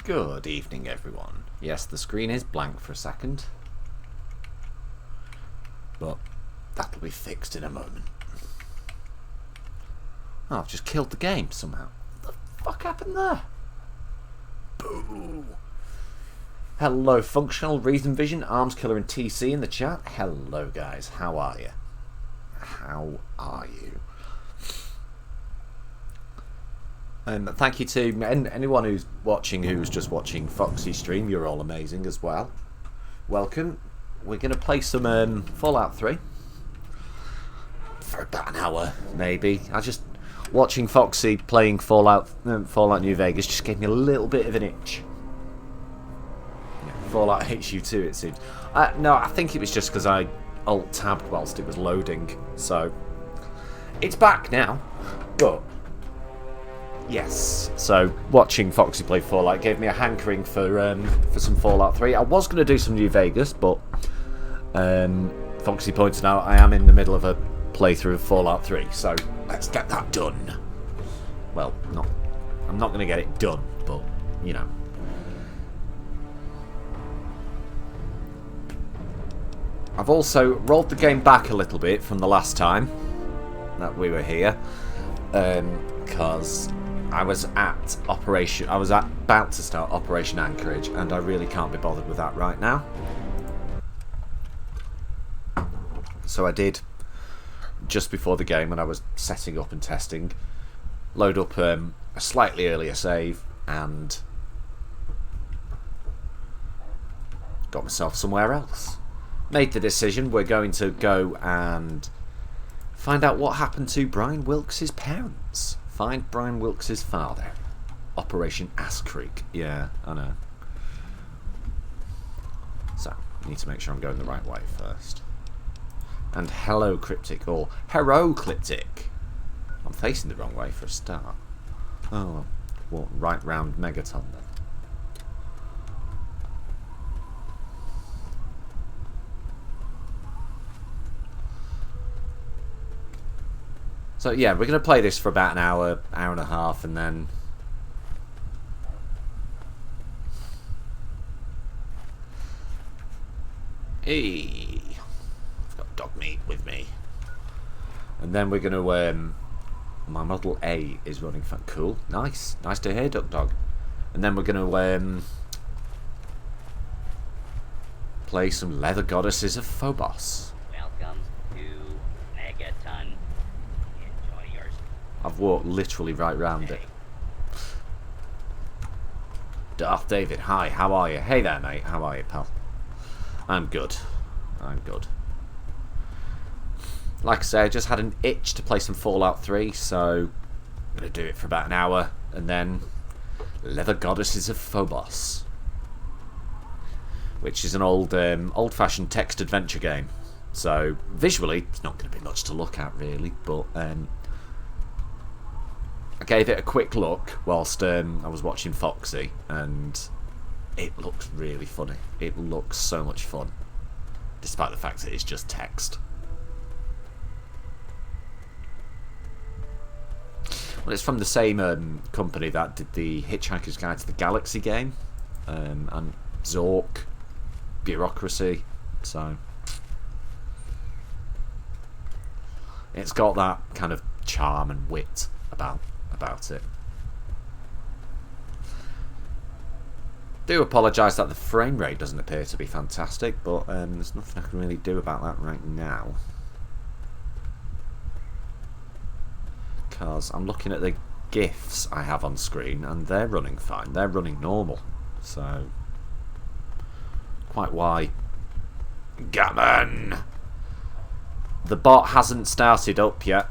Good evening, everyone. Yes, the screen is blank for a second, but that'll be fixed in a moment. Oh, I've just killed the game somehow. What the fuck happened there? Boo! Hello, Functional, Reason Vision, Arms Killer and TC in the chat. Hello, guys. How are you? How are you? Thank you to anyone who's watching, who's just watching Foxy stream. You're all amazing as well. Welcome. We're going to play some Fallout 3 for about an hour, maybe. Watching Foxy playing Fallout New Vegas just gave me a little bit of an itch. Yeah, Fallout HU2, it seems. No, I think it was just because I alt-tabbed whilst it was loading. So, it's back now, but... Yes, so watching Foxy play Fallout gave me a hankering for some Fallout 3. I was going to do some New Vegas, but Foxy pointed out I am in the middle of a playthrough of Fallout 3, so let's get that done. Well, I'm not going to get it done, but, you know. I've also rolled the game back a little bit from the last time that we were here, because... I was about to start Operation Anchorage, and I really can't be bothered with that right now. So I did, just before the game, when I was setting up and testing, load up a slightly earlier save, and got myself somewhere else. Made the decision, we're going to go and find out what happened to Brian Wilkes' parents. Find Brian Wilkes' father. Operation Ass Creek. Yeah, I know. So, I need to make sure I'm going the right way first. And hello, Cryptic, or Hero Cryptic. I'm facing the wrong way for a start. Oh, well, right round Megaton then. So yeah, we're going to play this for about an hour and a half, and then... Hey! I've got dog meat with me. And then we're going to... my Model A is running fun. Cool. Nice. Nice to hear, Duck Dog. And then we're going to... play some Leather Goddesses of Phobos. Welcome to Megaton. I've walked literally right round it. Darth David, hi, how are you? Hey there, mate, how are you, pal? I'm good. I'm good. Like I say, I just had an itch to play some Fallout 3, so I'm going to do it for about an hour, and then Leather Goddesses of Phobos, which is an old-fashioned text adventure game. So, visually, it's not going to be much to look at, really, but... I gave it a quick look whilst I was watching Foxy, and it looks really funny. It looks so much fun, despite the fact that it's just text. Well, it's from the same company that did the Hitchhiker's Guide to the Galaxy game, and Zork, Bureaucracy, so... It's got that kind of charm and wit about it. Do apologise that the frame rate doesn't appear to be fantastic, but there's nothing I can really do about that right now. Because I'm looking at the GIFs I have on screen, and they're running fine. They're running normal. So, quite why... Gammon! The bot hasn't started up yet,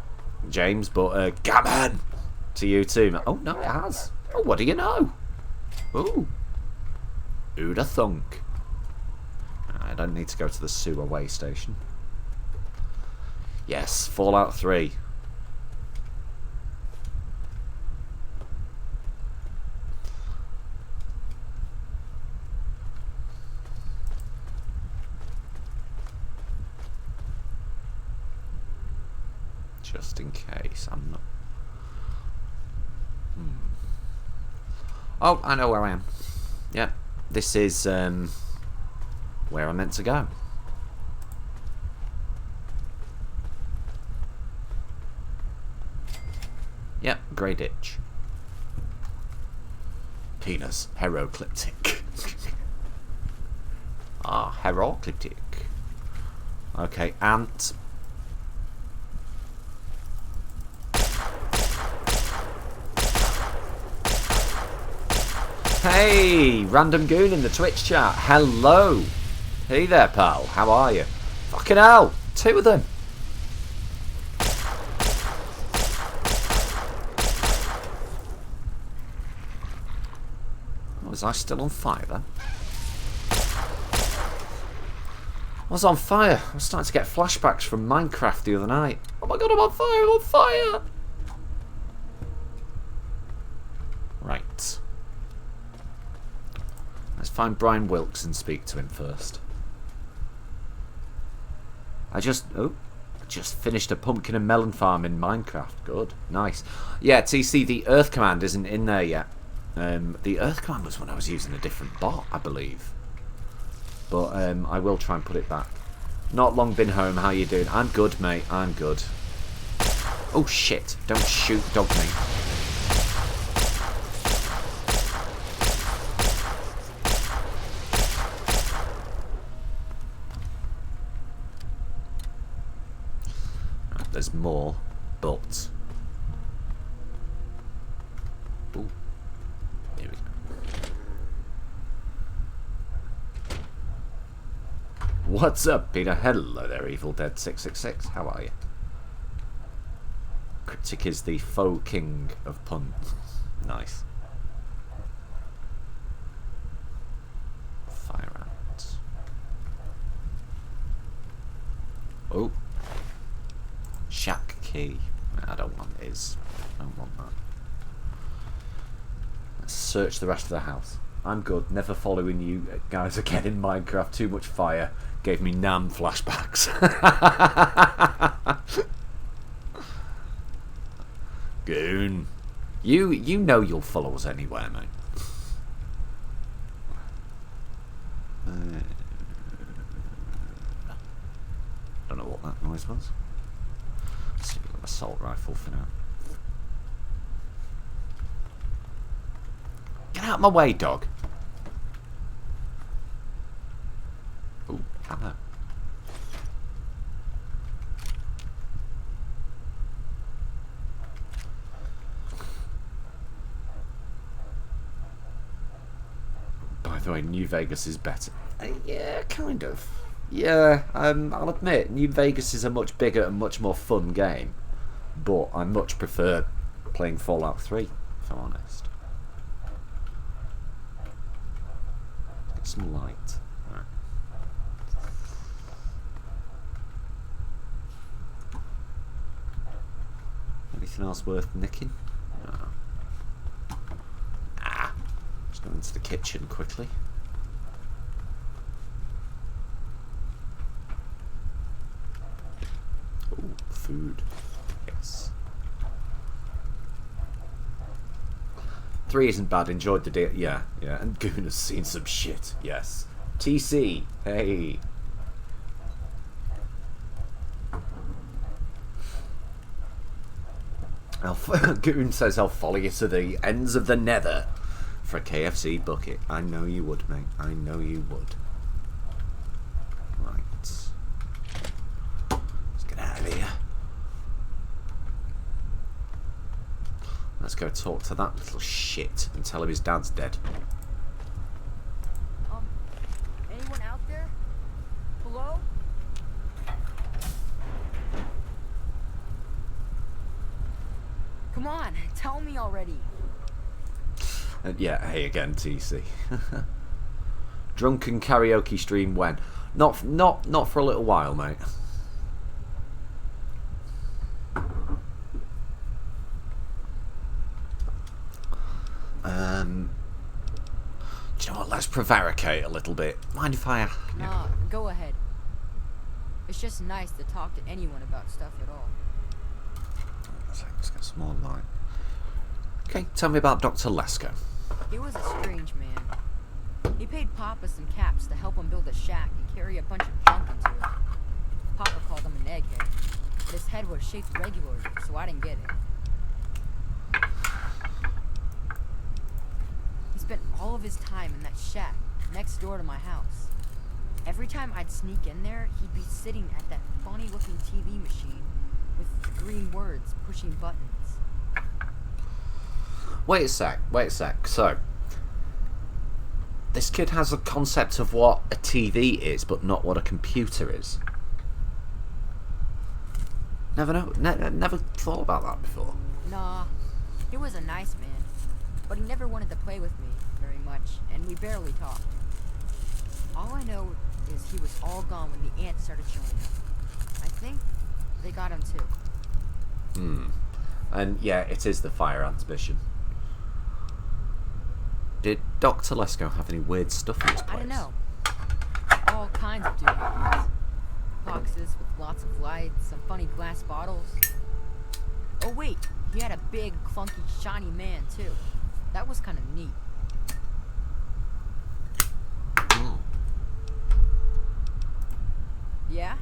James, but gammon to you too. Oh no, it has. Oh, what do you know? Ooh, who'da thunk? I don't need to go to the sewer way station. Yes, Fallout 3. Just in case I'm not... Oh, I know where I am. Yep, this is where I'm meant to go. Yep, grey ditch. Penis, herocliptic. Ah, herocliptic. Okay, ant. Hey, random goon in the Twitch chat. Hello. Hey there, pal. How are you? Fucking hell. 2 of them. Was I still on fire then? I was on fire. I was starting to get flashbacks from Minecraft the other night. Oh my god, I'm on fire, I'm on fire! Right. Let's find Brian Wilkes and speak to him first. I just finished a pumpkin and melon farm in Minecraft. Good. Nice. Yeah, TC, the Earth command isn't in there yet. The Earth command was when I was using a different bot, I believe. But I will try and put it back. Not long been home. How you doing? I'm good, mate. I'm good. Oh shit! Don't shoot dog meat. Right, there's more, but. Ooh. Here we go. What's up, Peter? Hello there, Evil Dead 666. How are you? Cryptic is the faux king of puns. Nice. Fire ant. Oh. Shack key. I don't want his. I don't want that. Let's search the rest of the house. I'm good. Never following you guys again in Minecraft. Too much fire. Gave me Nam flashbacks. Goon. You know you'll follow us anywhere, mate. Don't know what that noise was. Let's see, we've got an assault rifle for now. Get out of my way, dog. Ooh, hello. By the way, New Vegas is better. Yeah, kind of. Yeah, I'll admit, New Vegas is a much bigger and much more fun game. But I much prefer playing Fallout 3, if I'm honest. Get some light. Right. Anything else worth nicking? No. Just go into the kitchen quickly. Ooh, food. Yes. 3 isn't bad. Enjoyed the day. Yeah, yeah. And Goon has seen some shit. Yes. TC. Hey. Goon says I'll follow you to the ends of the nether for a KFC bucket. I know you would, mate. I know you would. Right. Let's get out of here. Let's go talk to that little shit and tell him his dad's dead. Anyone out there? Hello? Come on, tell me already. Yeah, hey again, TC. Drunken karaoke stream when? Not for a little while, mate. Do you know what? Let's prevaricate a little bit. Mind if I? Nah, go ahead. It's just nice to talk to anyone about stuff at all. Let's get some more light. Okay, tell me about Dr. Lesko. He was a strange man. He paid Papa some caps to help him build a shack and carry a bunch of junk into it. Papa called him an egghead, but his head was shaped regularly, so I didn't get it. He spent all of his time in that shack next door to my house. Every time I'd sneak in there, he'd be sitting at that funny-looking TV machine with green words pushing buttons. Wait a sec. So, this kid has a concept of what a TV is, but not what a computer is. Never thought about that before. Nah, he was a nice man, but he never wanted to play with me very much, and we barely talked. All I know is he was all gone when the ants started showing up. I think they got him too. And yeah, it is the fire ants mission. Did Dr. Lesko have any weird stuff in his place? I don't know. All kinds of doohickey. Boxes with lots of lights, some funny glass bottles. Oh wait, he had a big, clunky, shiny man too. That was kind of neat. Yeah?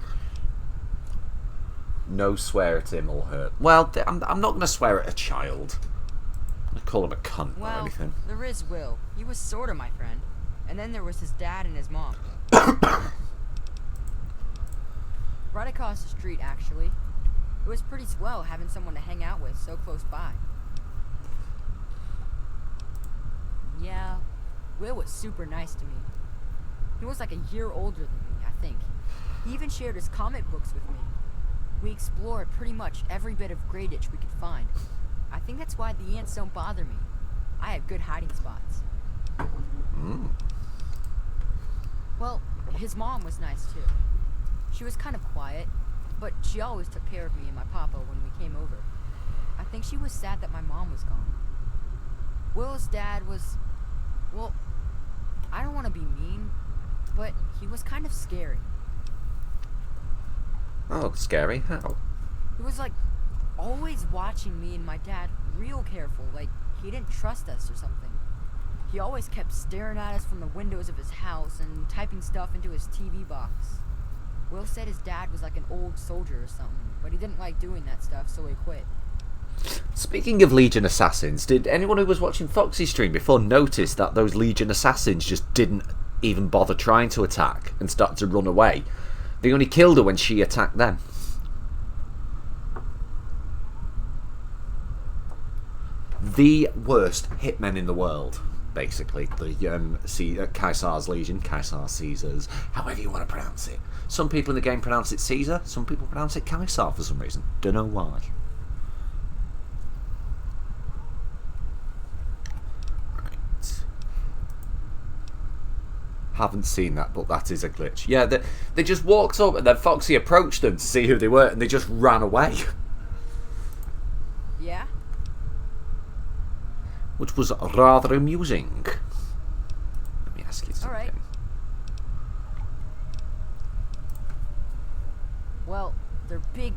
No swear at him or her. Well, I'm not going to swear at a child. I call him a cunt or Well, anything. there is Will. He was sorta my friend. And then there was his dad and his mom. Right across the street, actually. It was pretty swell having someone to hang out with so close by. Yeah, Will was super nice to me. He was like a year older than me, I think. He even shared his comic books with me. We explored pretty much every bit of Greyditch we could find. I think that's why the ants don't bother me. I have good hiding spots. Well, his mom was nice too. She was kind of quiet, but she always took care of me and my papa when we came over. I think she was sad that my mom was gone. Will's dad was, well, I don't want to be mean, but he was kind of scary. Oh, scary? How? He was like always watching me and my dad real careful, like he didn't trust us or something. He always kept staring at us from the windows of his house and typing stuff into his TV box. Will said his dad was like an old soldier or something, but he didn't like doing that stuff, so he quit. Speaking of Legion Assassins, did anyone who was watching Foxy's stream before notice that those Legion Assassins just didn't even bother trying to attack and started to run away? They only killed her when she attacked them. The worst hitmen in the world, basically. The Caesar's Legion, Caesar, Caesars, however you want to pronounce it. Some people in the game pronounce it Caesar, some people pronounce it Caesar for some reason. Don't know why. Right. Haven't seen that, but that is a glitch. Yeah, they just walked up and then Foxy approached them to see who they were and they just ran away. Yeah? Which was rather amusing. Let me ask you something. Alright. Well, they're big,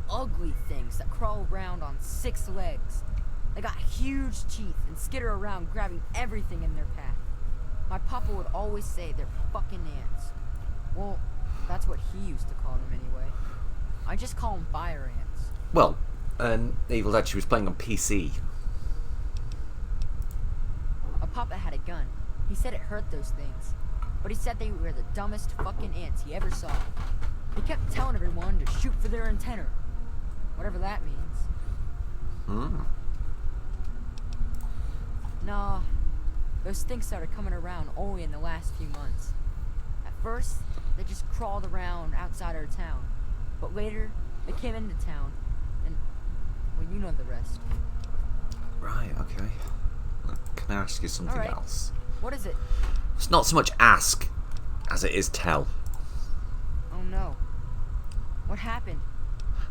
ugly things that crawl around on 6 legs. They got huge teeth and skitter around grabbing everything in their path. My papa would always say they're fucking ants. Well, that's what he used to call them anyway. I just call them fire ants. Well, Evil Dead, she was playing on PC. My papa had a gun. He said it hurt those things. But he said they were the dumbest fucking ants he ever saw. He kept telling everyone to shoot for their antenna. Whatever that means. Nah, those things started coming around only in the last few months. At first, they just crawled around outside our town. But later, they came into town. And, well, you know the rest. Right, okay. Can I ask you something Alright. else? What is it? It's not so much ask as it is tell. Oh no. What happened?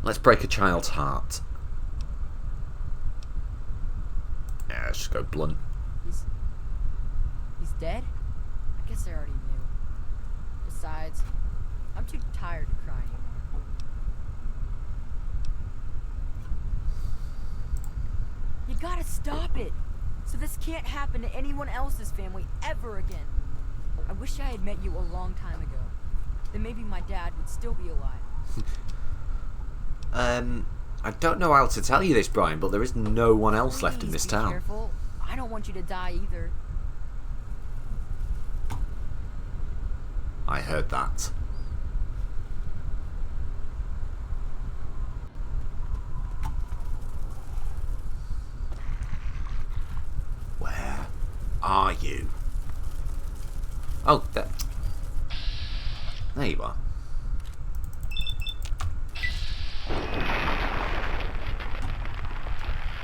Let's break a child's heart. Yeah, let's just go blunt. He's dead? I guess I already knew. Besides, I'm too tired to cry anymore. You gotta stop it! So this can't happen to anyone else's family ever again. I wish I had met you a long time ago. Then maybe my dad would still be alive. I don't know how to tell you this, Brian, but there is no one else left in Please this be town. Careful. I don't want you to die either. I heard that. Where are you? Oh, there you are.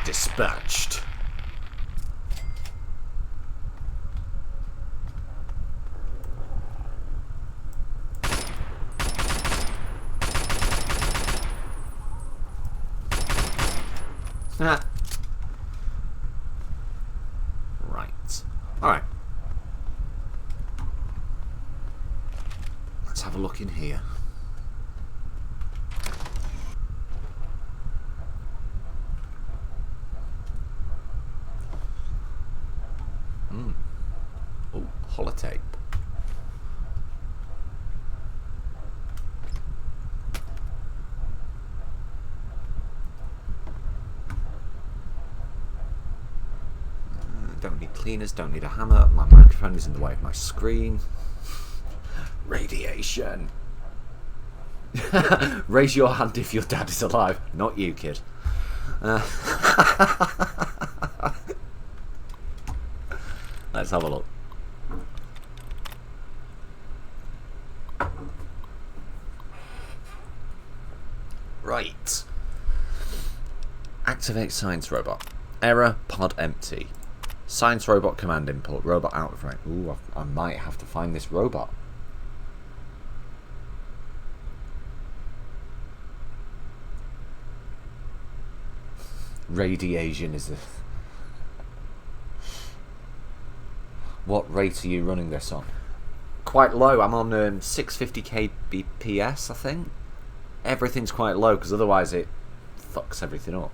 Dispatched. Right. Alright. Let's have a look in here. Oh, holotape. Don't need cleaners, don't need a hammer. My microphone is in the way of my screen. Radiation. Raise your hand if your dad is alive. Not you, kid. Let's have a look. Right. Activate science robot. Error, pod empty. Science robot command input. Robot out of range. Ooh, I might have to find this robot. Radiation is the... What rate are you running this on? Quite low. I'm on 650 kbps, I think. Everything's quite low because otherwise it fucks everything up.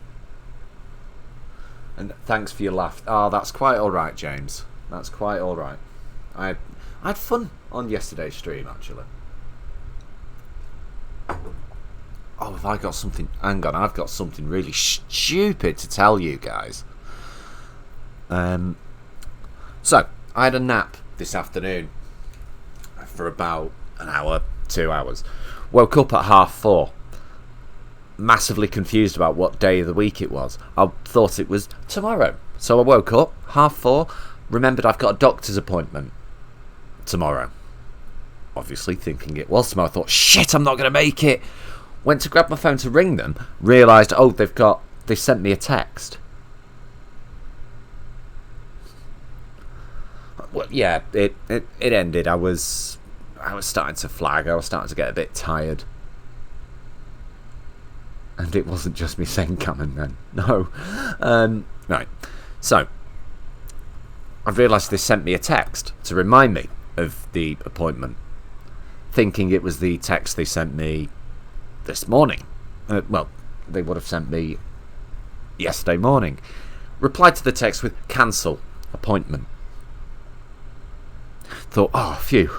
And thanks for your laugh. Oh, that's quite alright, James. That's quite alright. I had fun on yesterday's stream, actually. Oh, have I got something... Hang on, I've got something really stupid to tell you guys. So, I had a nap this afternoon for about an hour, 2 hours. Woke up at 4:30. Massively confused about what day of the week it was. I thought it was tomorrow. So I woke up, 4:30, remembered I've got a doctor's appointment tomorrow. Obviously thinking it was tomorrow. I thought, shit, I'm not going to make it. Went to grab my phone to ring them, realised, oh, they sent me a text. Well, yeah, it ended. I was starting to flag. I was starting to get a bit tired. And it wasn't just me saying coming then. No. Right. So, I've realised they sent me a text to remind me of the appointment. Thinking it was the text they sent me this morning. Well, they would have sent me yesterday morning. Replied to the text with cancel appointment. Thought, oh, phew.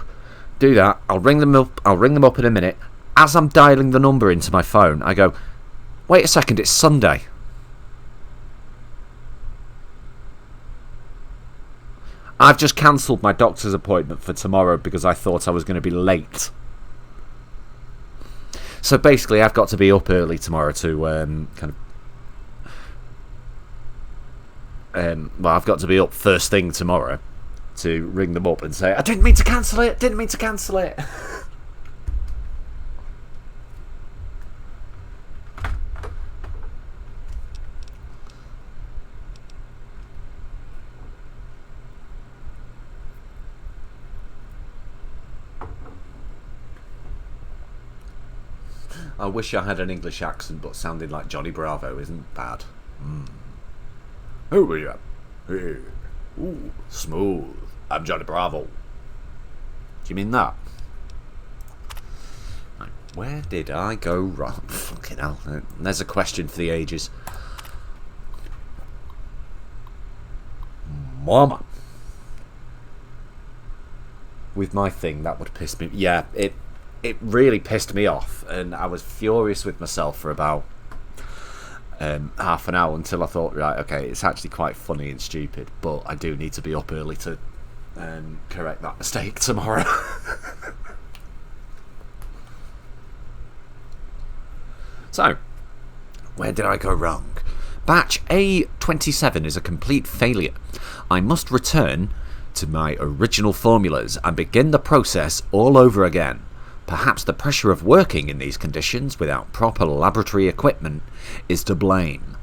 Do that. I'll ring them up in a minute. As I'm dialing the number into my phone, I go, wait a second, it's Sunday. I've just cancelled my doctor's appointment for tomorrow because I thought I was going to be late. So basically, I've got to be up early tomorrow to I've got to be up first thing tomorrow to ring them up and say, I didn't mean to cancel it. I wish I had an English accent, but sounding like Johnny Bravo isn't bad. Oh, yeah. Hey. Ooh, smooth. I'm Johnny Bravo. Do you mean that? Right, where did I go wrong? Fucking hell. There's a question for the ages. Mama. with my thing, that would piss me. Yeah, it really pissed me off, and I was furious with myself for about half an hour until I thought, right, okay, it's actually quite funny and stupid, but I do need to be up early to correct that mistake tomorrow. So, where did I go wrong? Batch A27 is a complete failure. I must return to my original formulas and begin the process all over again. Perhaps the pressure of working in these conditions without proper laboratory equipment is to blame.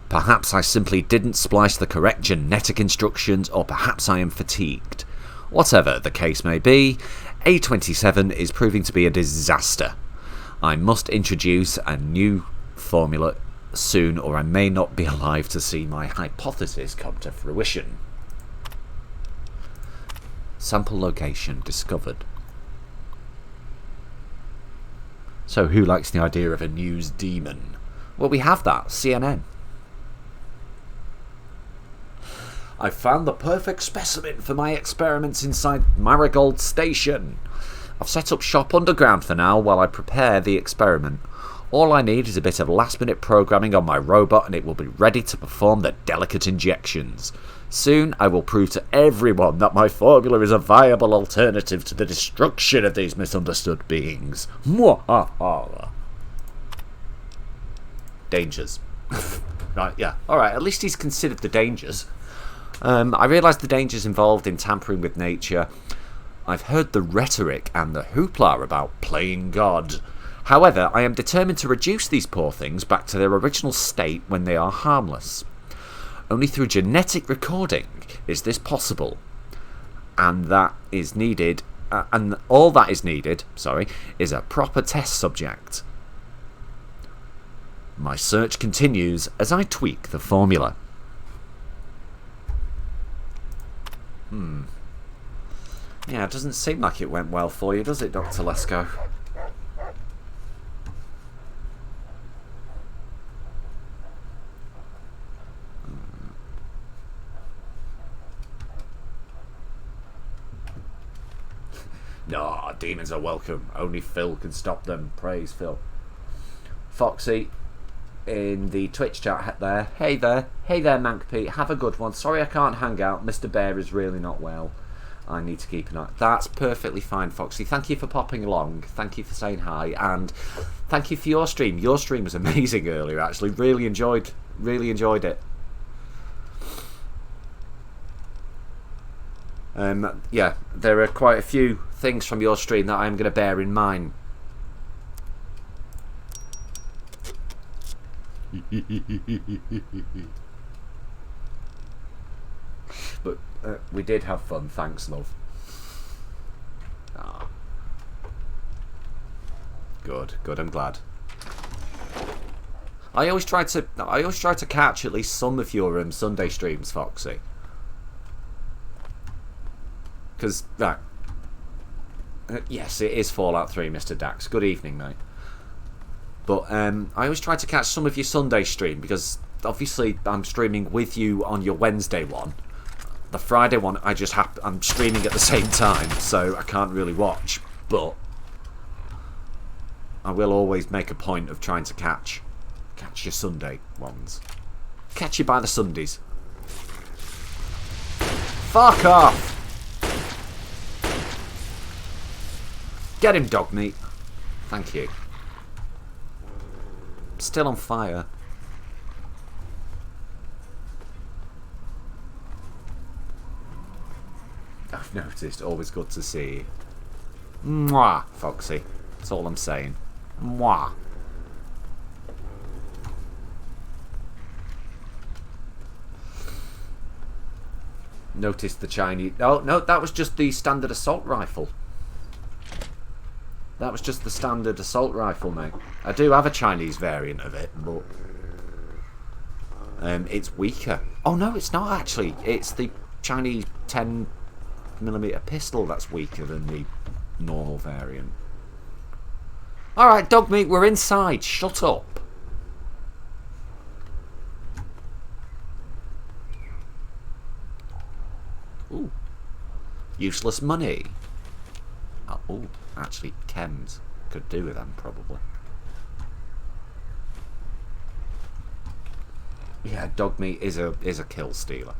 Perhaps I simply didn't splice the correct genetic instructions, or perhaps I am fatigued. Whatever the case may be, A27 is proving to be a disaster. I must introduce a new formula soon, or I may not be alive to see my hypothesis come to fruition. Sample location discovered. So who likes the idea of a news demon? Well, we have that, CNN. I found the perfect specimen for my experiments inside Marigold Station. I've set up shop underground for now while I prepare the experiment. All I need is a bit of last-minute programming on my robot and it will be ready to perform the delicate injections. Soon I will prove to everyone that my formula is a viable alternative to the destruction of these misunderstood beings. Mwahaha. Dangers. Right, yeah. Alright, at least he's considered the dangers. I realise the dangers involved in tampering with nature. I've heard the rhetoric and the hoopla about playing God. However, I am determined to reduce these poor things back to their original state when they are harmless. Only through genetic recording is this possible. And that is needed, and all that is needed, is a proper test subject. My search continues as I tweak the formula. Yeah, it doesn't seem like it went well for you, does it, Dr. Lesko? No, demons are welcome. Only Phil can stop them. Praise Phil. Foxy in the Twitch chat there. Hey there, Mank Pete. Have a good one. Sorry I can't hang out. Mr. Bear is really not well. I need to keep an eye. That's perfectly fine, Foxy. Thank you for popping along. Thank you for saying hi, and thank you for your stream. Your stream was amazing earlier. Actually, really enjoyed it. Yeah, there are quite a few things from your stream that I'm going to bear in mind. But we did have fun, thanks, love. Ah. Good, I'm glad. I always try to catch at least some of your Sunday streams, Foxy. Because, right. Yes, it is Fallout 3, Mr. Dax. Good evening, mate. But I always try to catch some of your Sunday stream, because obviously I'm streaming with you on your Wednesday one. The Friday one, I'm streaming at the same time, so I can't really watch. But I will always make a point of trying to catch your Sunday ones. Catch you by the Sundays. Fuck off! Get him, dog meat. Thank you. Still on fire. I've noticed. Always good to see you. Mwah, Foxy. That's all I'm saying. Mwah. Notice the Chinese... Oh, no, that was just the standard assault rifle. That was just the standard assault rifle, mate. I do have a Chinese variant of it, but... it's weaker. Oh, no, it's not, actually. It's the Chinese 10mm pistol that's weaker than the normal variant. Alright, dog meat, we're inside. Shut up. Ooh. Useless money. Oh, actually, chems could do with them, probably. Yeah, dog meat is a kill stealer.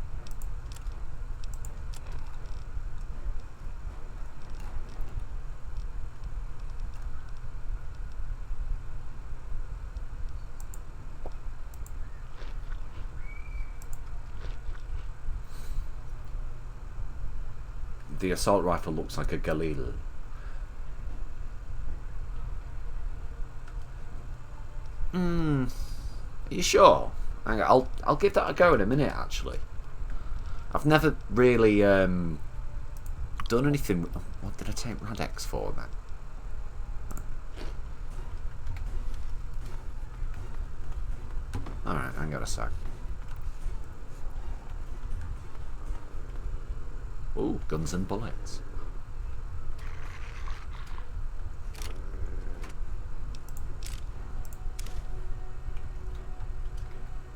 The assault rifle looks like a Galil. Are you sure? Hang on, I'll give that a go in a minute. Actually, I've never really done anything. What did I take Radex for then? All right, hang on a sec. Ooh, guns and bullets.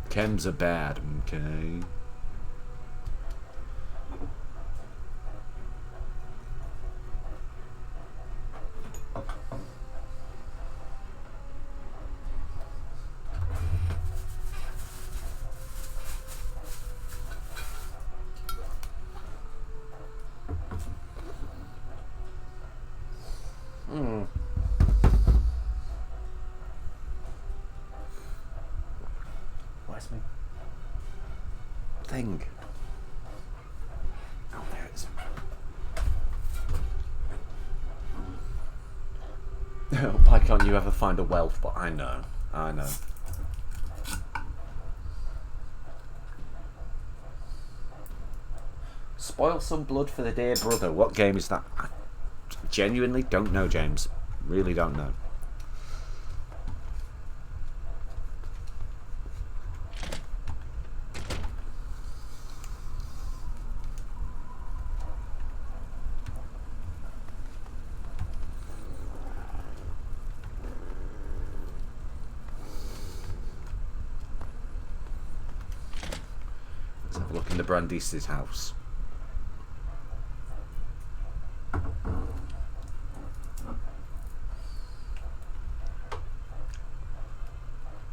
Chems are bad, okay. Where's me thing? Oh, there it is. Why can't you ever find a wealth? But I know. Spoil some blood for the dear brother. What game is that? I genuinely don't know, James. Really don't know. Let's have a look in the Brandeis' house.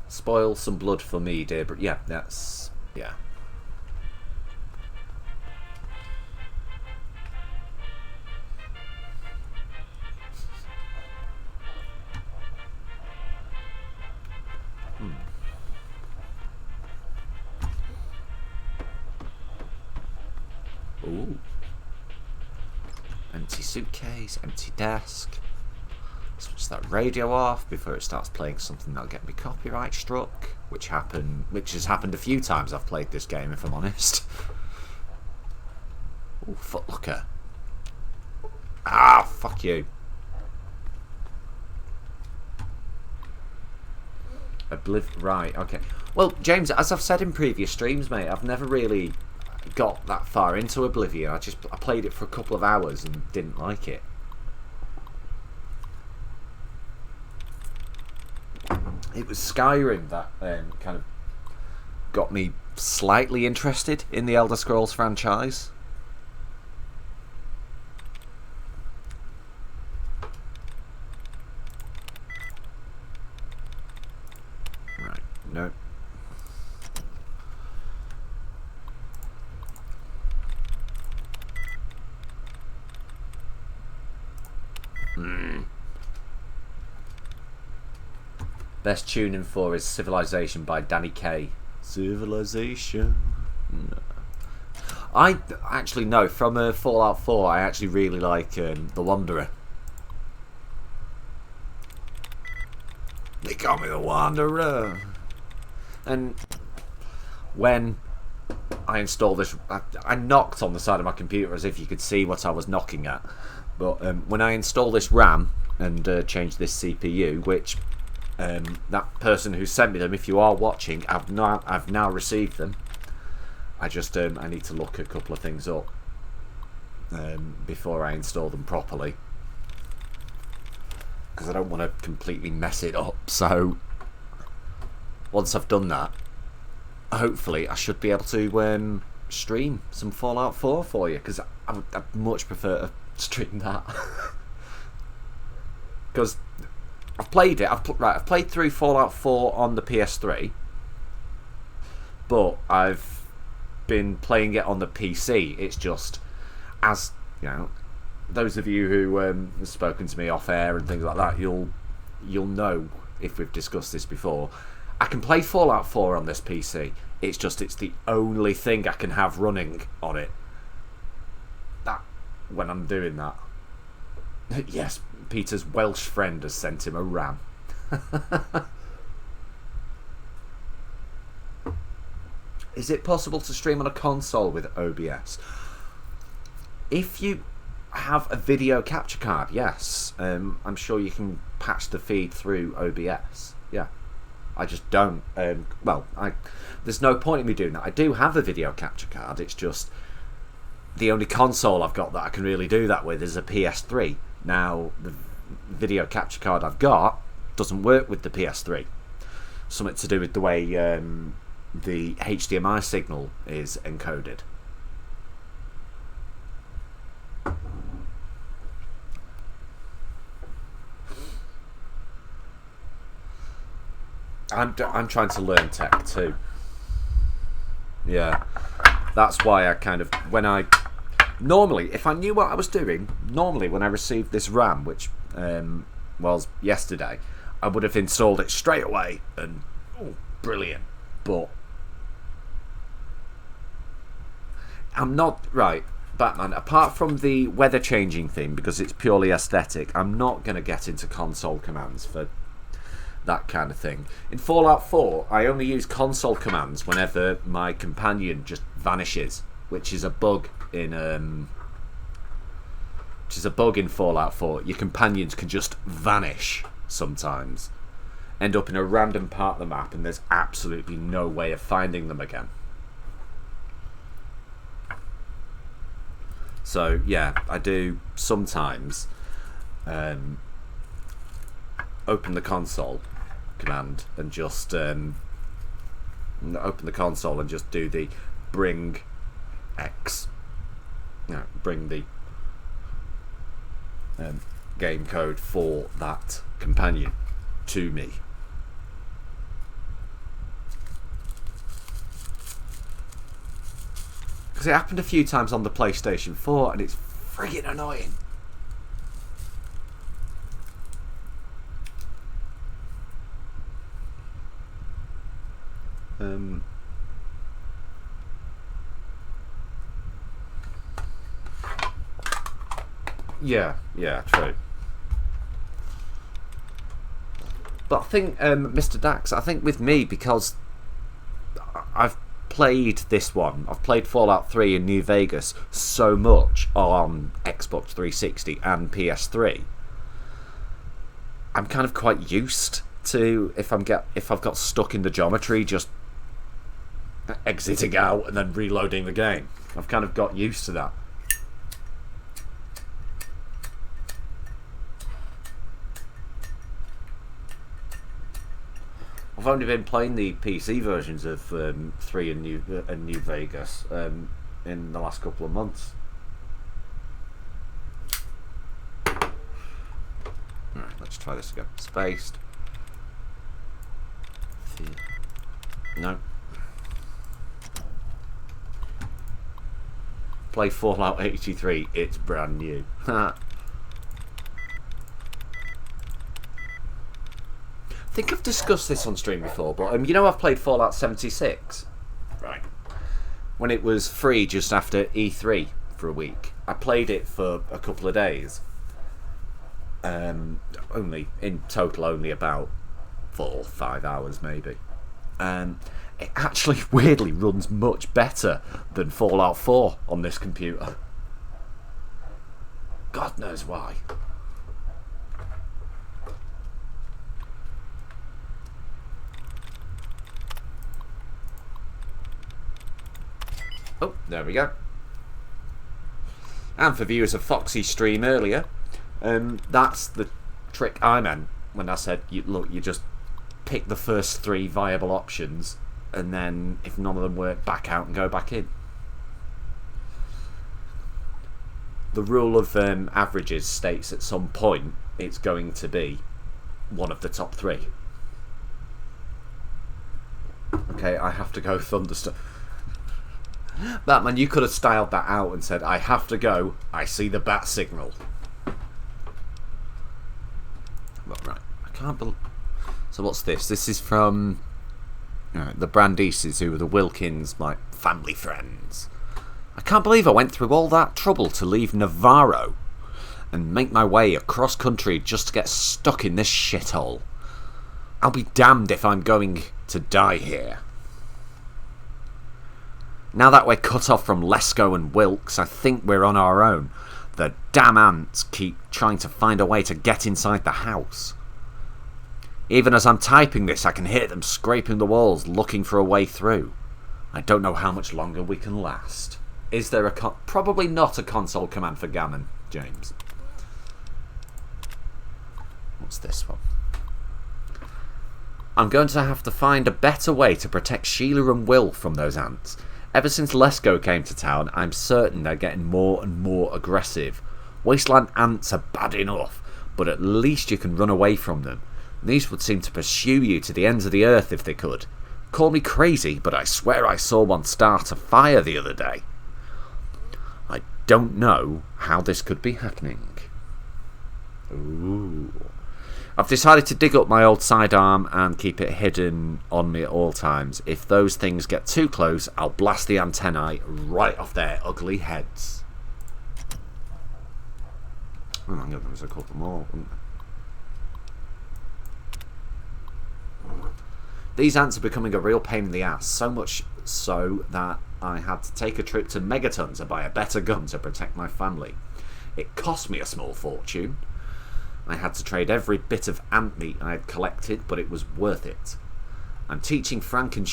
Spoil some blood for me, dear. But yeah, that's yeah. Ooh. Empty suitcase, empty desk. Switch that radio off before it starts playing something that'll get me copyright struck, which has happened a few times I've played this game, if I'm honest. Ooh, Footlooker. Ah, fuck you. Right, okay. Well, James, as I've said in previous streams, mate, I've never really got that far into Oblivion. I played it for a couple of hours and didn't like it. It was Skyrim that kind of got me slightly interested in the Elder Scrolls franchise. Right, no. Best tuning for is Civilization by Danny Kaye. Civilization. No. I actually know from Fallout 4. I actually really like The Wanderer. They call me The Wanderer. And when I installed this, I knocked on the side of my computer as if you could see what I was knocking at. But when I install this RAM and change this CPU, which that person who sent me them, if you are watching, I've now received them. I just I need to look a couple of things up before I install them properly, because I don't want to completely mess it up. So once I've done that, hopefully I should be able to stream some Fallout 4 for you, because I'd much prefer to stream that. Because I've played it. I've played through Fallout 4 on the PS3, but I've been playing it on the PC. It's just, as you know, those of you who have spoken to me off air and things like that, you'll know if we've discussed this before. I can play Fallout 4 on this PC. It's the only thing I can have running on it. That when I'm doing that. Yes, Peter's Welsh friend has sent him a RAM. Is it possible to stream on a console with OBS? If you have a video capture card, yes. I'm sure you can patch the feed through OBS. Yeah. I just don't. There's no point in me doing that. I do have a video capture card. It's just the only console I've got that I can really do that with is a PS3. Now, the video capture card I've got doesn't work with the PS3. Something to do with the way the HDMI signal is encoded. I'm trying to learn tech too. Yeah, that's why I kind of normally, if I knew what I was doing, normally when I received this RAM, which was yesterday, I would have installed it straight away and brilliant. But I'm not right. Batman, apart from the weather changing thing, because it's purely aesthetic, I'm not going to get into console commands for that kind of thing. In Fallout 4, I only use console commands whenever my companion just vanishes, which is a bug in Fallout 4. Your companions can just vanish sometimes, end up in a random part of the map, and there's absolutely no way of finding them again. So yeah, I do sometimes open the console command and just open the console and just do the bring X, bring the game code for that companion to me. Because it happened a few times on the PlayStation 4 and it's friggin' annoying. Yeah, true. But I think, Mr. Dax, I think with me, because I've played this one, I've played Fallout 3 in New Vegas so much on Xbox 360 and PS3, I'm kind of quite used to, if I've got stuck in the geometry, just exiting out and then reloading the game. I've kind of got used to that. I've only been playing the PC versions of 3 and New Vegas in the last couple of months. Alright, let's try this again. Spaced. No. Play Fallout 83, it's brand new. I think I've discussed this on stream before, but I've played Fallout 76, right? When it was free just after E3 for a week, I played it for a couple of days. Only about 4 or 5 hours maybe. It actually weirdly runs much better than Fallout 4 on this computer. God knows why. Oh, there we go. And for viewers of Foxy's stream earlier, that's the trick I meant when I said, you just pick the first 3 viable options, and then if none of them work, back out and go back in. the rule of averages states at some point it's going to be one of the top 3. Okay, I have to go Thunderstorm. Batman, you could have styled that out and said, I have to go, I see the bat signal. Well, right, I can't believe... So what's this? This is from the Brandeses, who were the Wilkins, my family friends. I can't believe I went through all that trouble to leave Navarro and make my way across country just to get stuck in this shithole. I'll be damned if I'm going to die here. Now that we're cut off from Lesko and Wilkes, I think we're on our own. The damn ants keep trying to find a way to get inside the house. Even as I'm typing this, I can hear them scraping the walls, looking for a way through. I don't know how much longer we can last. Is there a probably not a console command for Gammon, James. What's this one? I'm going to have to find a better way to protect Sheila and Will from those ants. Ever since Lesko came to town, I'm certain they're getting more and more aggressive. Wasteland ants are bad enough, but at least you can run away from them. These would seem to pursue you to the ends of the earth if they could. Call me crazy, but I swear I saw one start a fire the other day. I don't know how this could be happening. Ooh. I've decided to dig up my old sidearm and keep it hidden on me at all times. If those things get too close, I'll blast the antennae right off their ugly heads. Oh, hang on, there was a couple more, wasn't there? These ants are becoming a real pain in the ass, so much so that I had to take a trip to Megaton to buy a better gun to protect my family. It cost me a small fortune. I had to trade every bit of ant meat I had collected, but it was worth it. I'm teaching Frank and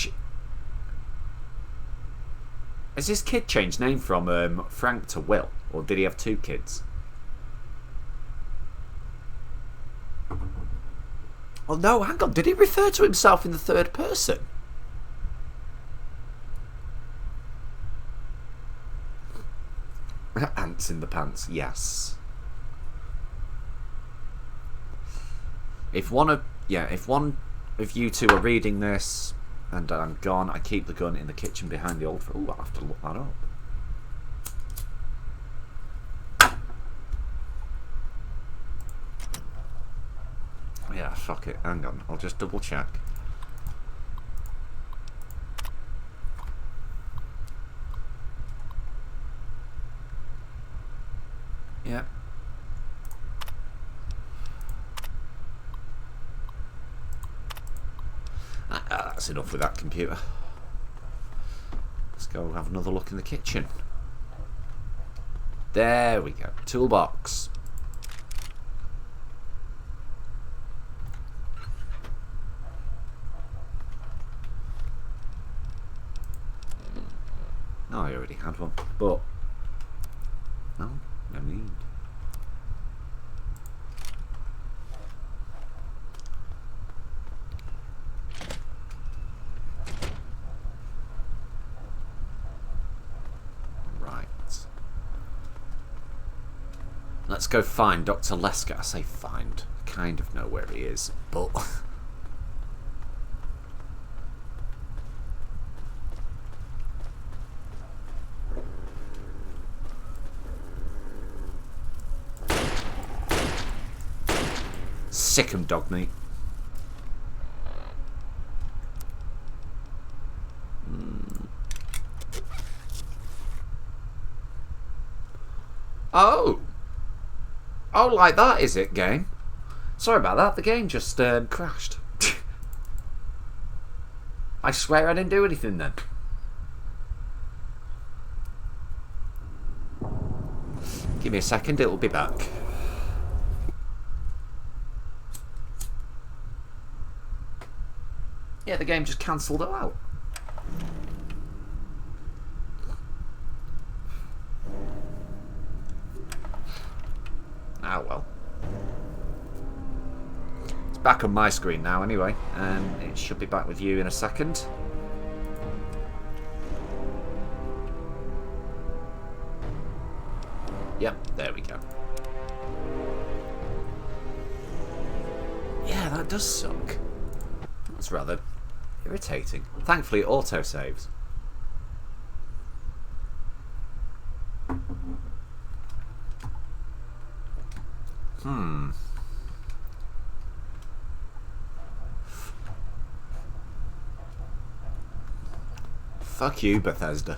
Has this kid changed name from Frank to Will? Or did he have 2 kids? Oh no, hang on, did he refer to himself in the 3rd person? Ants in the pants, yes. If one of you two are reading this and I'm gone, I keep the gun in the kitchen behind the old... Ooh, I'll have to look that up. Yeah, fuck it. Hang on, I'll just double check. Yeah. That's enough with that computer. Let's go have another look in the kitchen. There we go. Toolbox. No, I already had one, but no need. Right. Let's go find Dr. Lesko. I say find. I kind of know where he is, but... Sick 'em, dog meat. Oh! Oh, like that, is it, game? Sorry about that, the game just crashed. I swear I didn't do anything then. Give me a second, it'll be back. Yeah, the game just cancelled it out. Ah, well. It's back on my screen now anyway, and it should be back with you in a second. Yep, there we go. Yeah, that does suck. That's rather irritating. Thankfully, it auto-saves. Fuck you, Bethesda.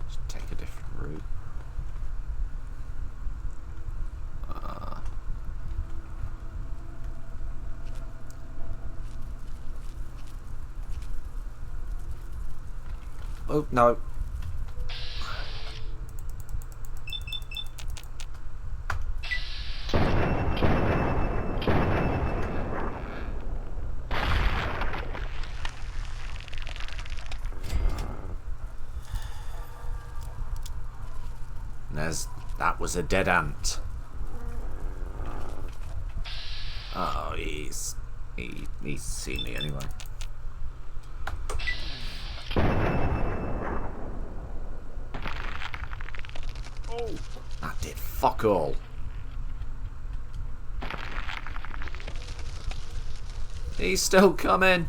Just take a different route. Oh, no. That was a dead ant. Oh, he's seen me anyway. Oh, that did fuck all. He's still coming.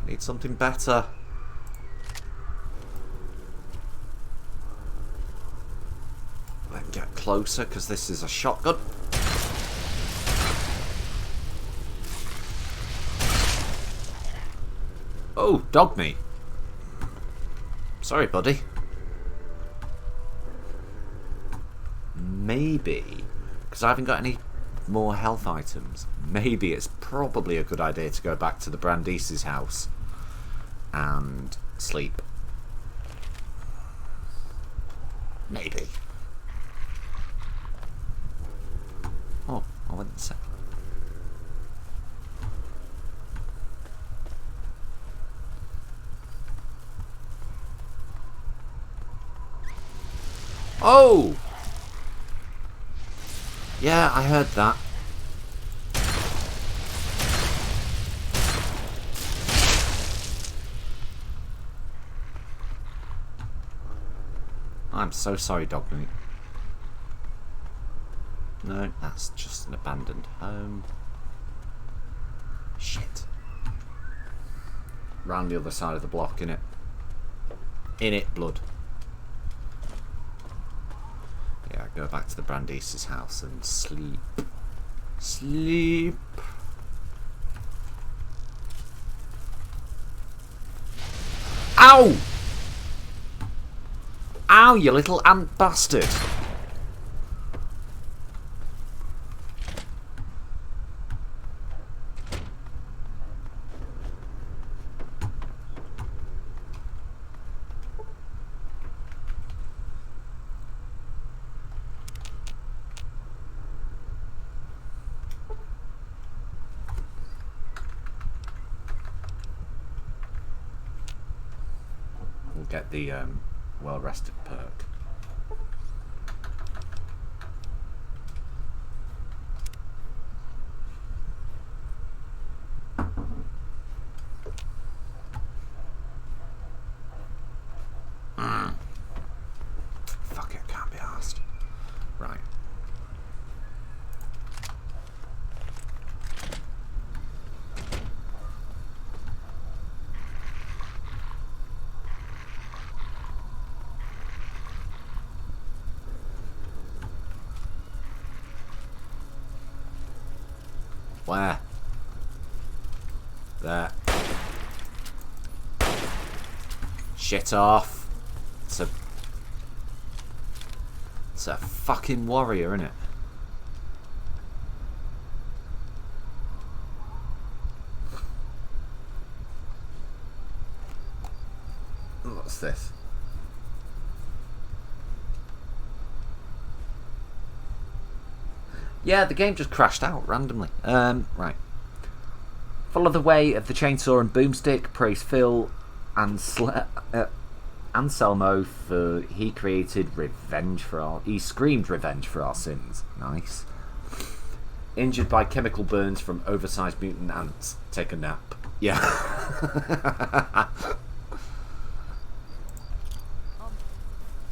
Need something better. Then get closer, because this is a shotgun. Oh, dog meat. Sorry, buddy. Maybe, because I haven't got any more health items, maybe it's probably a good idea to go back to the Brandeis' house and sleep. Maybe. Oh, I went and oh! Yeah, I heard that. I'm so sorry, Dogmeat. No, that's just an abandoned home. Shit. Round the other side of the block, innit? In it, blood. Yeah, go back to the Brandeis' house and sleep. Sleep. Ow! Ow, you little ant bastard! We'll get the well-rested perk. Fuck it, can't be arsed. Right. Where? There. Shit off. It's a fucking warrior, innit? What's this? Yeah, the game just crashed out randomly. Right. Follow the way of the chainsaw and boomstick. Praise Phil and Anselmo for he created revenge for our. He screamed revenge for our sins. Nice. Injured by chemical burns from oversized mutant ants. Take a nap. Yeah.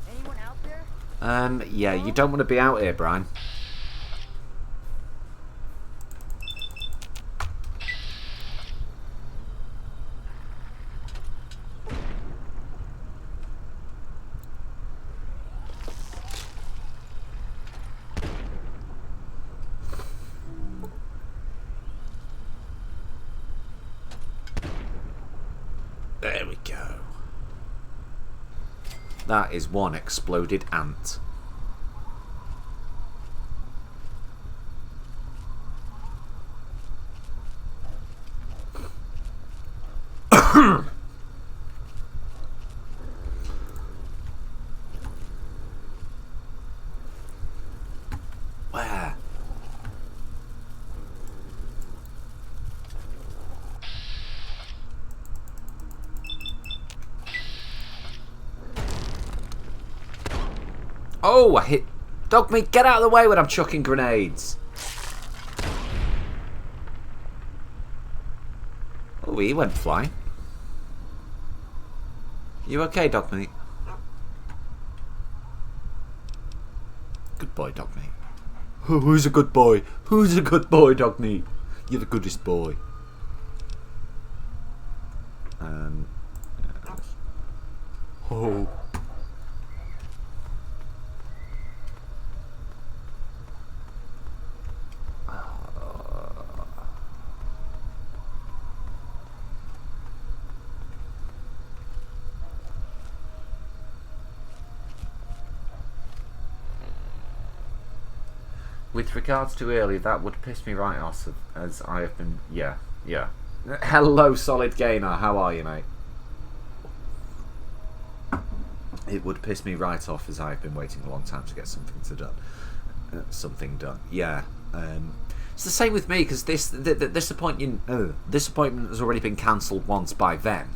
Anyone out there? Yeah, you don't want to be out here, Brian. There we go. That is one exploded ant. Where? Oh, I hit... Dog meat, get out of the way when I'm chucking grenades. Oh, he went flying. You okay, dog meat? Good boy, dog meat. Who's a good boy? Who's a good boy, dog meat? You're the goodest boy. Yeah. Oh. With regards to earlier, that would piss me right off, as I have been... Yeah. Hello, Solid Gainer. How are you, mate? It would piss me right off, as I have been waiting a long time to get something done. Yeah. It's the same with me, because this appointment has already been cancelled once by them.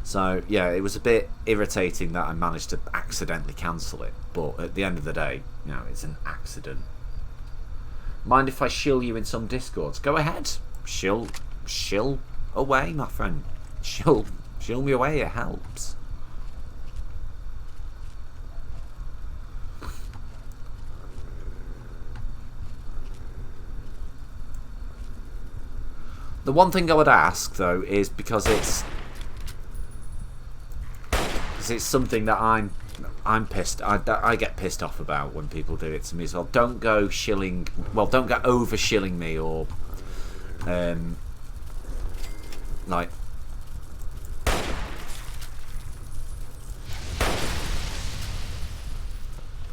So, yeah, it was a bit irritating that I managed to accidentally cancel it. But at the end of the day, you know, it's an accident. Mind if I shill you in some Discords? Go ahead. Shill away, my friend. Shill me away, it helps. The one thing I would ask, though, is because it's something that I'm pissed. I get pissed off about when people do it to me as well. Don't go shilling. Well, don't go over shilling me or like.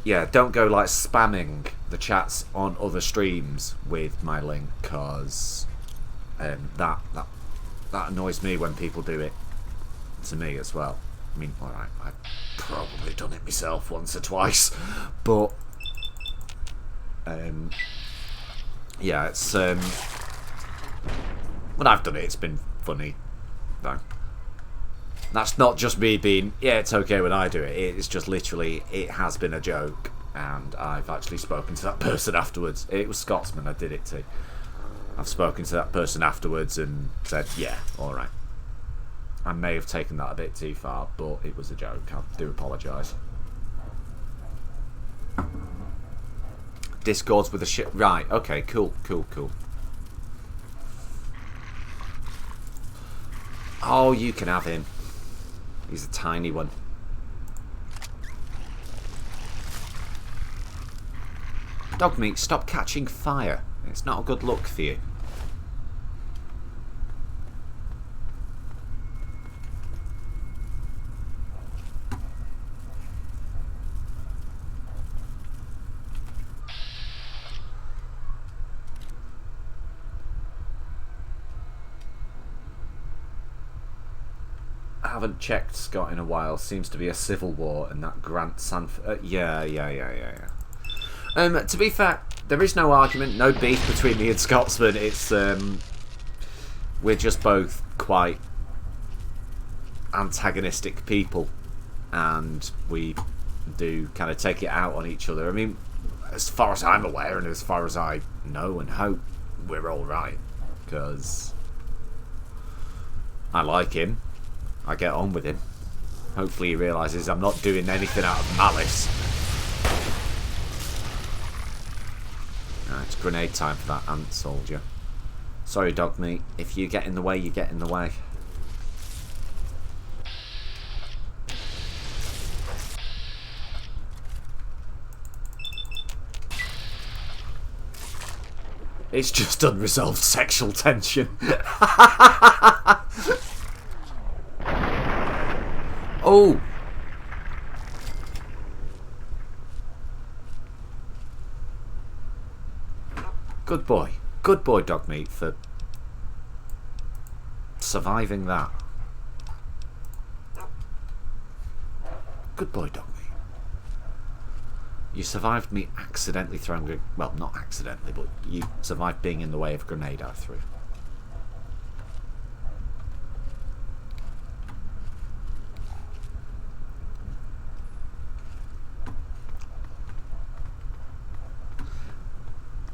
Yeah, don't go like spamming the chats on other streams with my link, cause that annoys me when people do it to me as well. I mean, alright, I've probably done it myself once or twice, but yeah, it's when I've done it, it's been funny. No, that's not just me being, yeah, it's okay when I do it. It's just literally, it has been a joke, and I've actually spoken to that person afterwards. It was Scotsman I did it to. I've spoken to that person afterwards and said, yeah, alright. I may have taken that a bit too far, but it was a joke. I do apologise. Discords with a shit. Right, okay, cool. Oh, you can have him. He's a tiny one. Dog meat, stop catching fire. It's not a good look for you. haven't checked Scott in a while. Seems to be a civil war, and that Grant Sanford. Yeah. To be fair, there is no argument, no beef between me and Scotsman. It's we're just both quite antagonistic people, and we do kind of take it out on each other. I mean, as far as I'm aware, and as far as I know and hope, we're all right, because I like him. I get on with him. Hopefully he realises I'm not doing anything out of malice. It's grenade time for that ant soldier. Sorry, dog meat. If you get in the way, you get in the way. It's just unresolved sexual tension. Oh! Good boy. Good boy, dog meat, for surviving that. Good boy, dog meat. You survived me accidentally throwing a... Well, not accidentally, but you survived being in the way of a grenade I threw.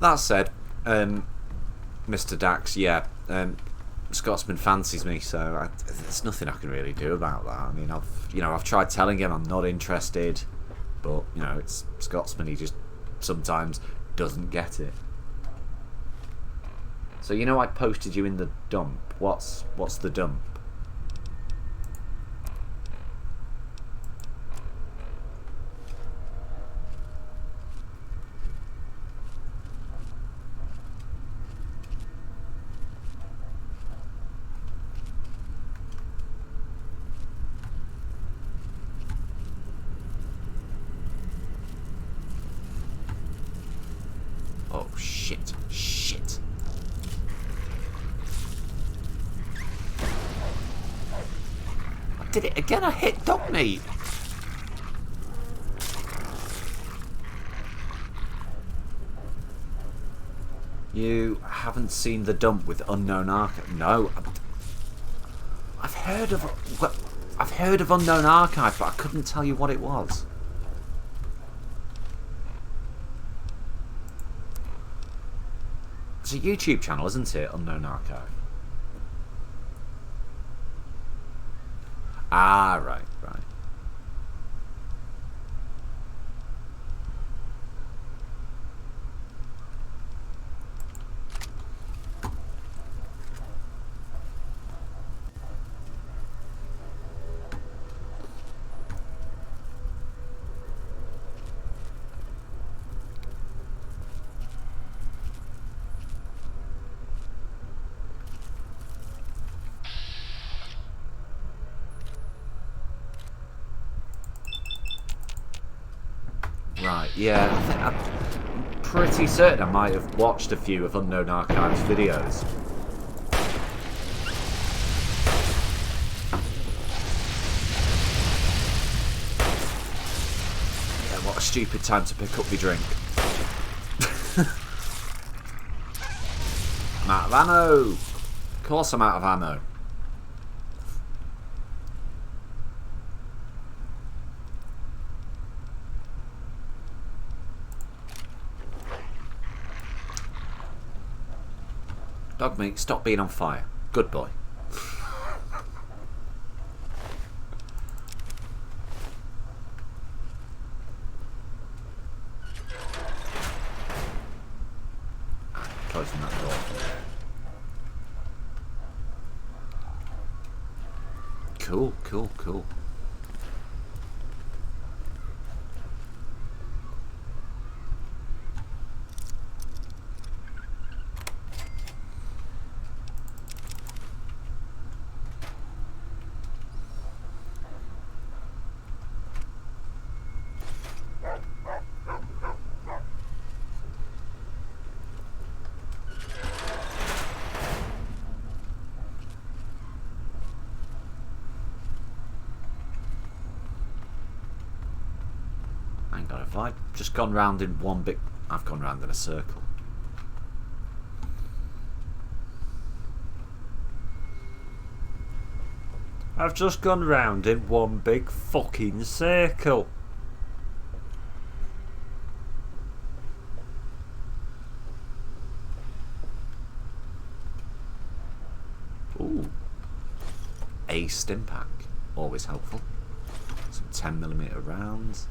That said, Mr. Dax, yeah, Scotsman fancies me, so there's nothing I can really do about that. I mean, I've tried telling him I'm not interested, but it's Scotsman. He just sometimes doesn't get it. So I posted you in the dump. What's the dump? Shit. I did it again. I hit dog meat. You haven't seen the dump with Unknown Archive? No. I've heard of Unknown Archive, but I couldn't tell you what it was. It's a YouTube channel, isn't it? Unknown Archive. Ah, right. Right, yeah, I'm pretty certain I might have watched a few of Unknown Archive's videos. Yeah, what a stupid time to pick up your drink. I'm out of ammo! Of course I'm out of ammo. Dog meat, stop being on fire. Good boy. Closing that door. Cool. God, have I just gone round in one big... I've gone round in a circle. I've just gone round in one big fucking circle. Ooh. A stim pack. Always helpful. Some 10mm rounds.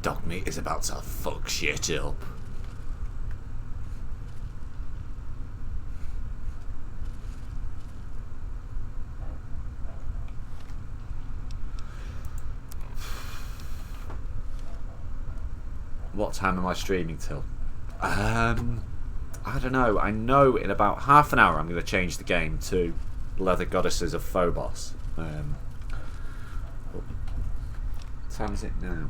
Dog meat is about to fuck shit up. What time am I streaming till? I don't know. I know in about half an hour I'm going to change the game to Leather Goddesses of Phobos. What time is it now?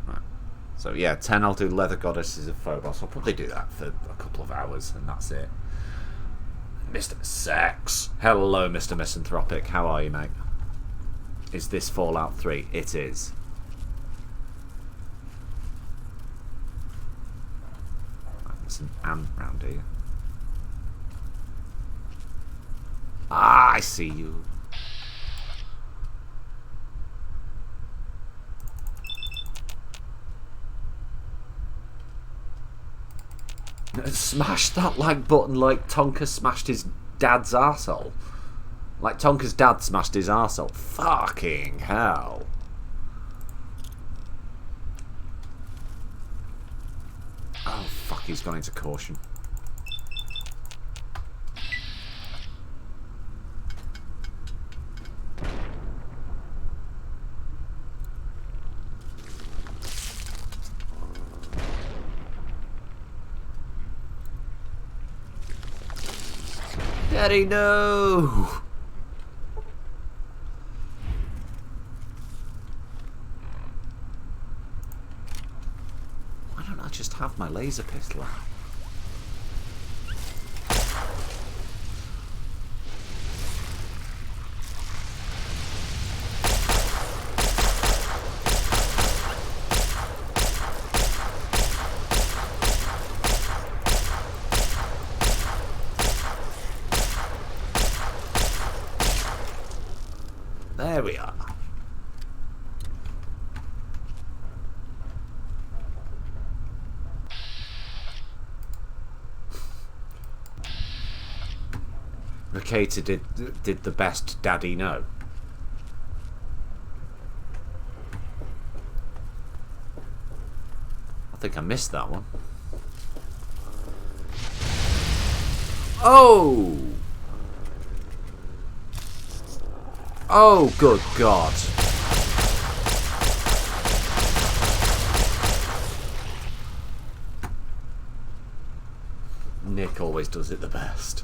Right. So yeah, 10 I'll do Leather Goddesses of Phobos. I'll probably do that for a couple of hours and that's it. Mr. Sex. Hello, Mr. Misanthropic. How are you, mate? Is this Fallout 3? It is. There's an ant round here. Ah, I see you. Smash that like button like Tonka smashed his dad's arsehole. Like Tonka's dad smashed his arsehole. Fucking hell. Oh fuck, he's gone into caution. Daddy, no! Why don't I just have my laser pistol out? There we are. Ricata did the best Daddy know. I think I missed that one. Oh! Oh, good God. Nick always does it the best.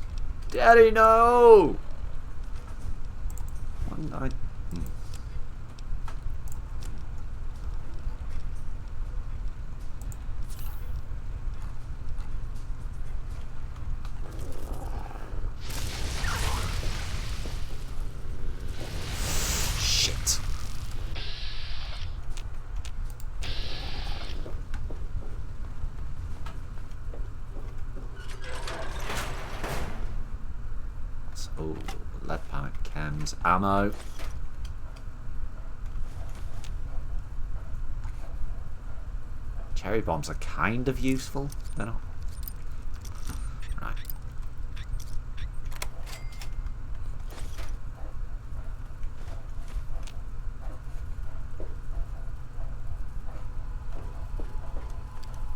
Daddy, no! Shit. Oh, lead pipe, chems, ammo. Cherry bombs are kind of useful. They're not. Right.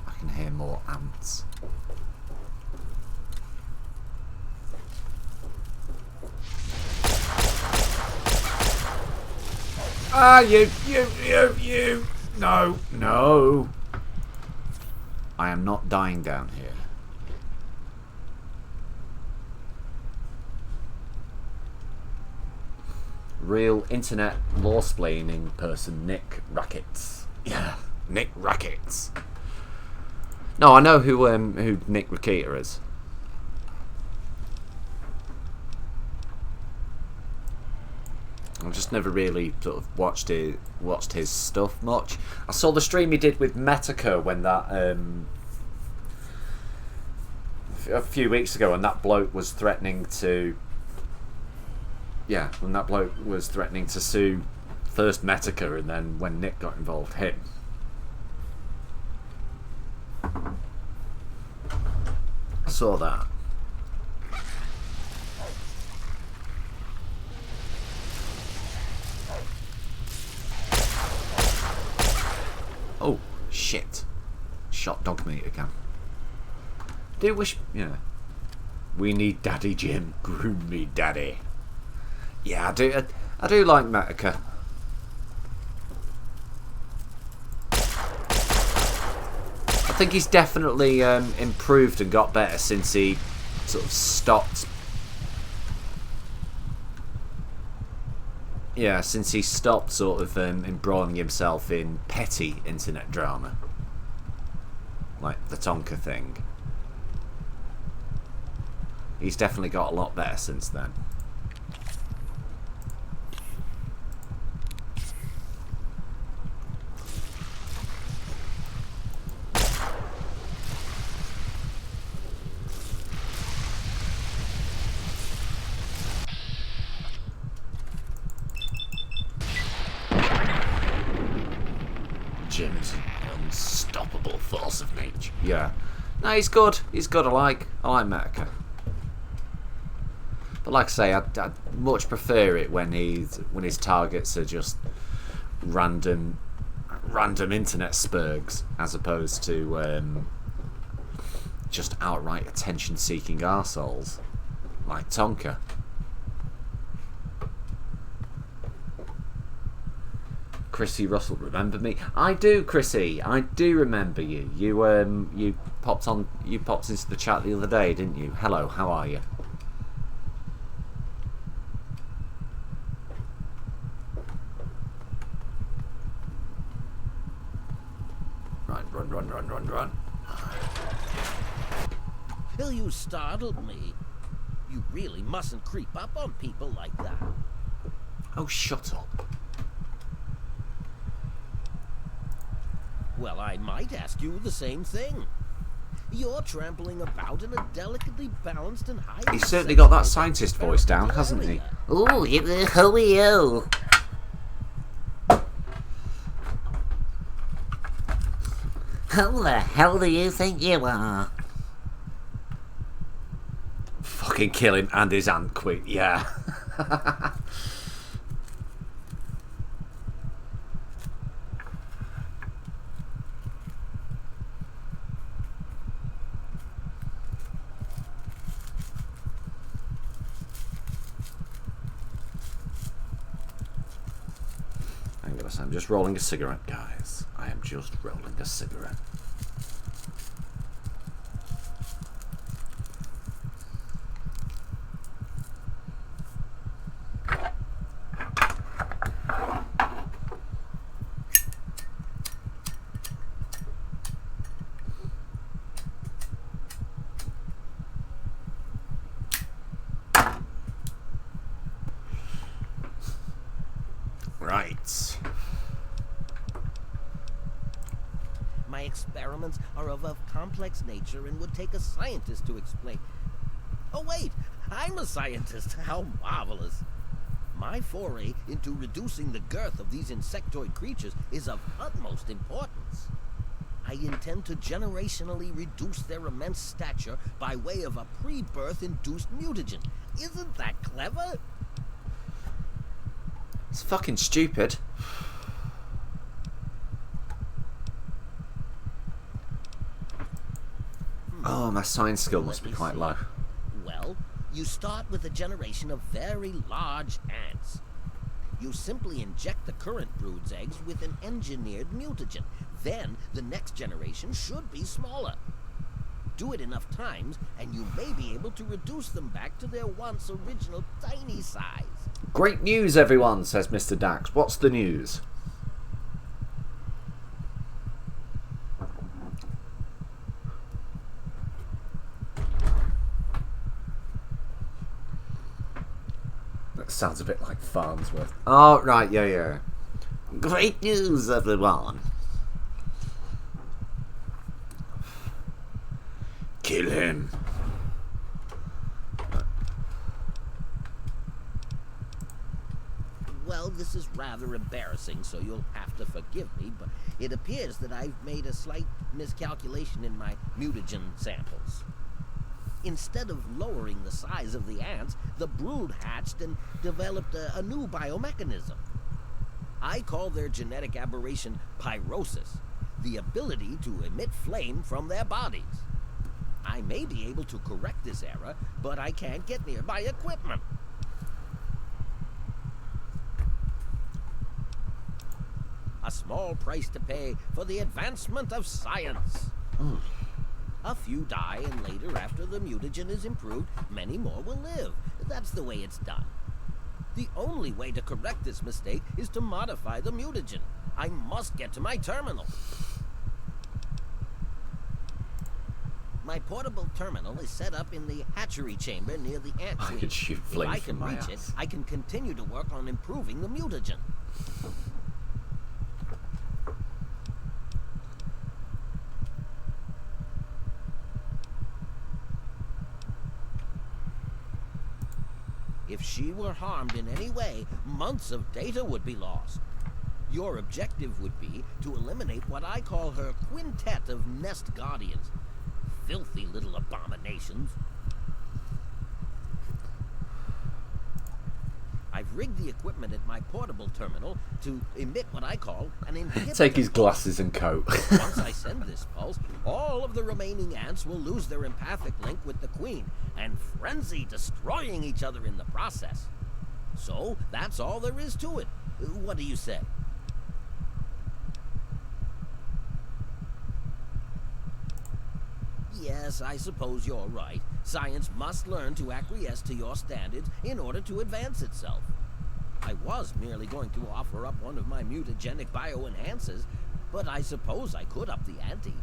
I can hear more ants. Ah, you. No, no. I am not dying down here. Real internet law-splaining person, Nick Rackets. Yeah. Nick Rackets. No, I know who Nick Rakita is. I've just never really sort of watched his stuff much. I saw the stream he did with Metallica when that a few weeks ago, and that bloke was threatening to sue first Metallica, and then when Nick got involved, him. I saw that. Oh, shit. Shot dog meat again. Do wish... Yeah. We need Daddy Jim. Groom me, Daddy. Yeah, I do like Metallica. I think he's definitely improved and got better since he sort of stopped... Yeah, since he stopped sort of embroiling himself in petty internet drama. Like the Tonka thing. He's definitely got a lot better since then. Jim's unstoppable force of nature. Yeah. No, he's good. He's good. I like Metallica. But like I say, I'd much prefer it when his targets are just random internet spurgs, as opposed to just outright attention-seeking arseholes like Tonka. Chrissy Russell, remember me? I do, Chrissy. I do remember you. You popped into the chat the other day, didn't you? Hello, how are you? Run. Till you startled me. You really mustn't creep up on people like that. Oh, shut up. Well, I might ask you the same thing. You're trampling about in a delicately balanced and highly... He's certainly got that scientist voice down, hasn't he? Ooh, who are you? Who the hell do you think you are? Fucking kill him and his aunt quick, yeah. I'm just rolling a cigarette, guys. I am just rolling a cigarette. Right. My experiments are of a complex nature and would take a scientist to explain. Oh wait, I'm a scientist. How marvelous. My foray into reducing the girth of these insectoid creatures is of utmost importance. I intend to generationally reduce their immense stature by way of a pre-birth induced mutagen. Isn't that clever? It's fucking stupid. Oh, my science skill must be quite low. Well, you start with a generation of very large ants. You simply inject the current brood's eggs with an engineered mutagen. Then, the next generation should be smaller. Do it enough times, and you may be able to reduce them back to their once original tiny size. Great news, everyone, says Mr. Dax. What's the news? sounds a bit like Farnsworth. Oh, right, yeah. Great news, everyone. Kill him. Well, this is rather embarrassing, so you'll have to forgive me, but it appears that I've made a slight miscalculation in my mutagen samples. Instead of lowering the size of the ants, the brood hatched and developed a new biomechanism. I call their genetic aberration pyrosis, the ability to emit flame from their bodies. I may be able to correct this error, but I can't get near my equipment. A small price to pay for the advancement of science. A few die, and later, after the mutagen is improved, many more will live. That's the way it's done. The only way to correct this mistake is to modify the mutagen. I must get to my terminal. My portable terminal is set up in the hatchery chamber near the ant I queen. could shoot If flame I from can my reach it, ass. I can continue to work on improving the mutagen. If she were harmed in any way, months of data would be lost. Your objective would be to eliminate what I call her quintet of nest guardians. Filthy little abominations. I've rigged the equipment at my portable terminal to emit what I call an inhibitor. Take his glasses and coat. Once I send this pulse, all of the remaining ants will lose their empathic link with the queen and frenzy, destroying each other in the process. So, that's all there is to it. What do you say? Yes, I suppose you're right. Science must learn to acquiesce to your standards in order to advance itself. I was merely going to offer up one of my mutagenic bioenhancers, but I suppose I could up the ante.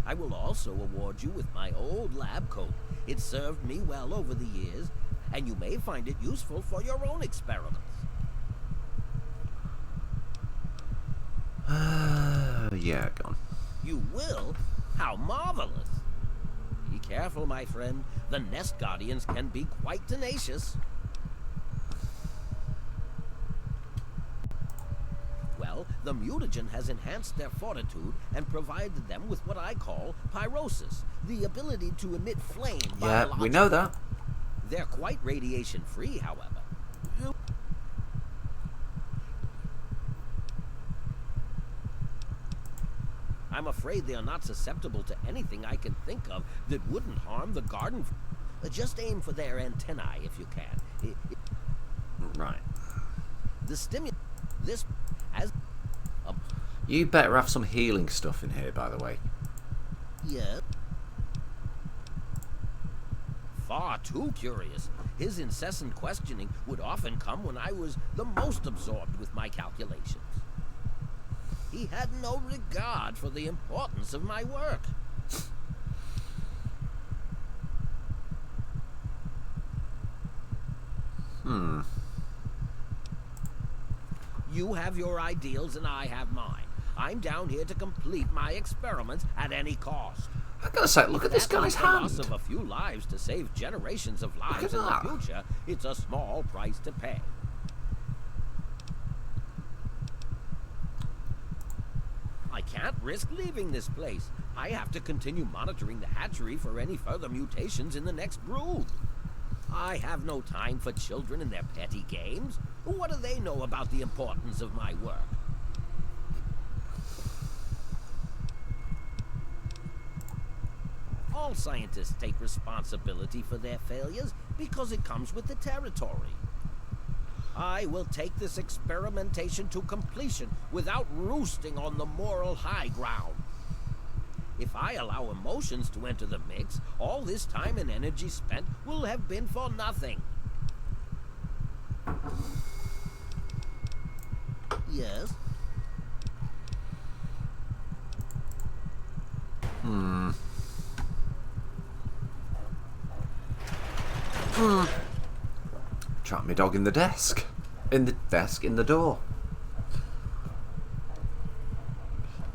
I will also award you with my old lab coat. It served me well over the years, and you may find it useful for your own experiments. Yeah, gone. You will? How marvelous! Be careful, my friend. The nest guardians can be quite tenacious. Well, the mutagen has enhanced their fortitude and provided them with what I call pyrosis, the ability to emit flame. Yeah, we know that. They're quite radiation-free, however. I'm afraid they are not susceptible to anything I can think of that wouldn't harm the garden. Just aim for their antennae if you can. Right. The stimulus. This as a You better have some healing stuff in here, by the way. yeah. Far too curious. His incessant questioning would often come when I was the most absorbed with my calculations. He had no regard for the importance of my work. You have your ideals and I have mine. I'm down here to complete my experiments at any cost. I gotta say, look at this That means guy's the loss hand. of a few lives to save generations of lives at in the that. future. It's a small price to pay. I can't risk leaving this place. I have to continue monitoring the hatchery for any further mutations in the next brood. I have no time for children and their petty games. What do they know about the importance of my work? All scientists take responsibility for their failures because it comes with the territory. I will take this experimentation to completion without roosting on the moral high ground. If I allow emotions to enter the mix, all this time and energy spent will have been for nothing. Yes? Trapped my dog in the desk. In the desk, in the door.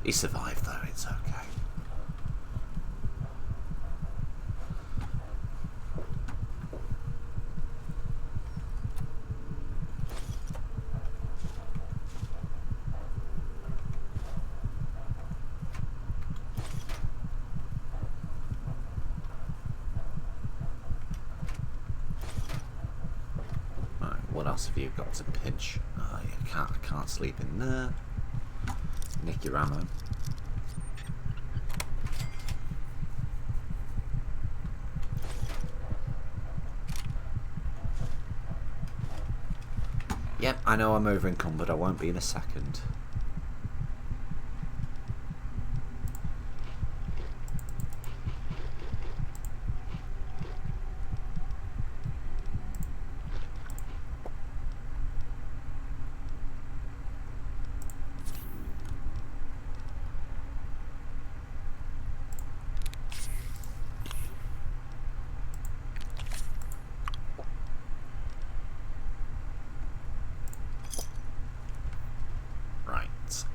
He survived though, it's okay. What else have you got to pinch? Oh, I can't sleep in there. Nick your ammo. Yep, I know I'm over encumbered. I won't be in a second.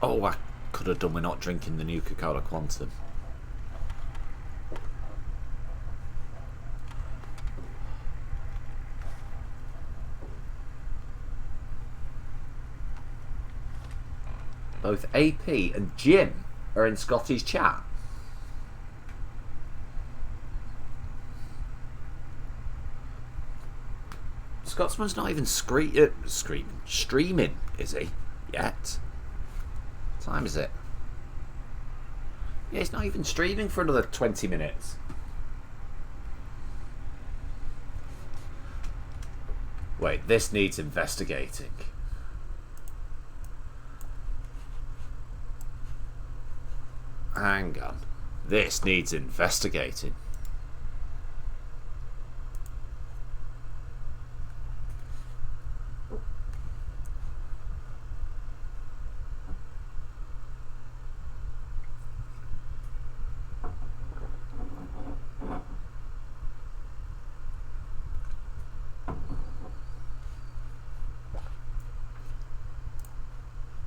Oh, I could have done with not drinking the new Coca-Cola Quantum. Both AP and Jim are in Scotty's chat. Scotsman's not even streaming, is he? Yet. What time is it? Yeah, he's not even streaming for another 20 minutes. Wait, this needs investigating. Hang on. This needs investigating.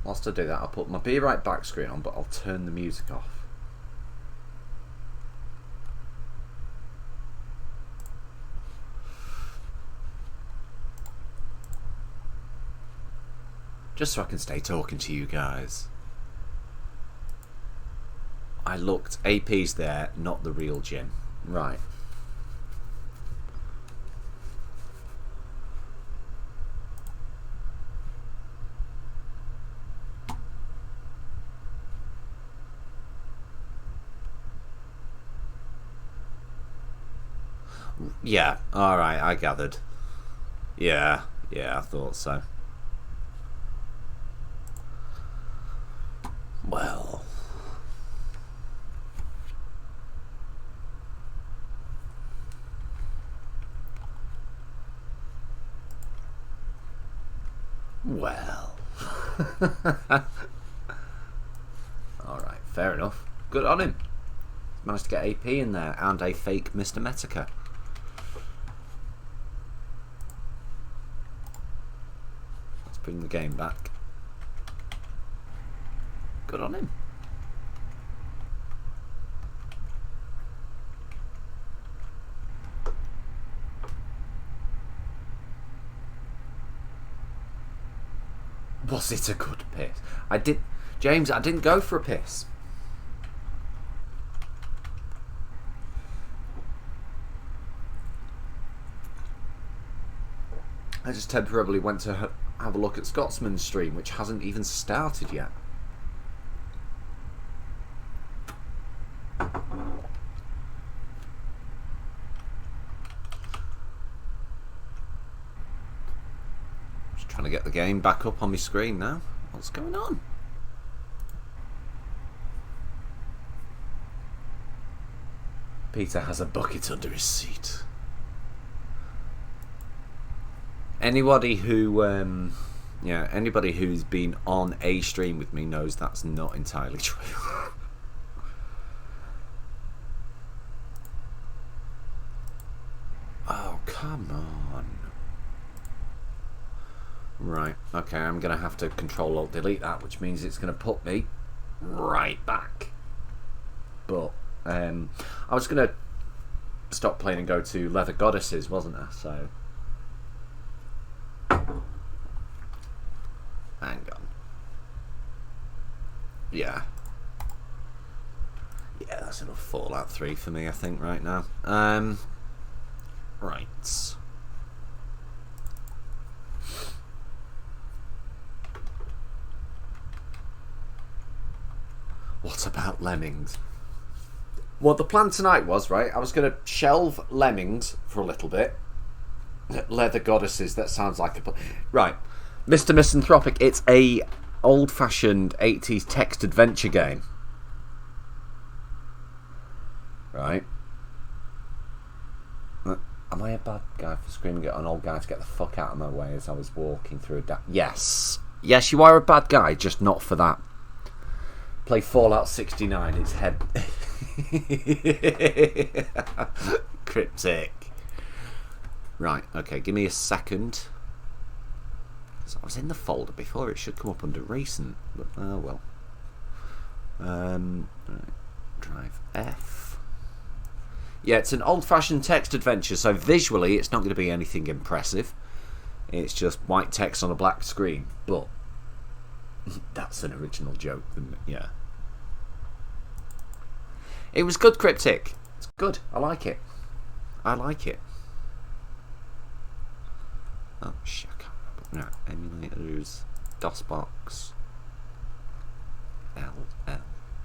Whilst I do that, I'll put my Be Right Back screen on, but I'll turn the music off. Just so I can stay talking to you guys. I looked, AP's there, not the real Jim. Right. Yeah, alright, I gathered. Yeah, I thought so. Well. Well. Alright, fair enough. Good on him. Managed to get AP in there and a fake Mr. Metica. Bring the game back. Good on him. Was it a good piss? James, I didn't go for a piss. I just temporarily went to have a look at Scotsman's stream, which hasn't even started yet. Just trying to get the game back up on my screen now. What's going on? Peter has a bucket under his seat. Anybody who, anybody who's been on a stream with me knows that's not entirely true. Oh, come on. Right, okay, I'm going to have to Control-Alt-Delete that, which means it's going to put me right back. But I was going to stop playing and go to Leather Goddesses, wasn't I? So hang on. Yeah, that's enough Fallout 3 for me, I think, right now. Right. What about Lemmings? Well, the plan tonight was, right, I was going to shelve Lemmings for a little bit. Leather Goddesses, that sounds like a... Right. Mr. Misanthropic, it's a old-fashioned 80s text adventure game. Right. Am I a bad guy for screaming at an old guy to get the fuck out of my way as I was walking through a... Yes. Yes, you are a bad guy, just not for that. Play Fallout 69, it's head... Cryptic. Right, okay, give me a second. So I was in the folder before, it should come up under recent, but oh well. Right, drive F. Yeah, it's an old-fashioned text adventure, so visually it's not going to be anything impressive. It's just white text on a black screen, but that's an original joke, isn't it? Yeah. It was good, Cryptic. It's good. I like it. I like it. Oh, shit. I can't remember. Right. Emulators. DOSBox.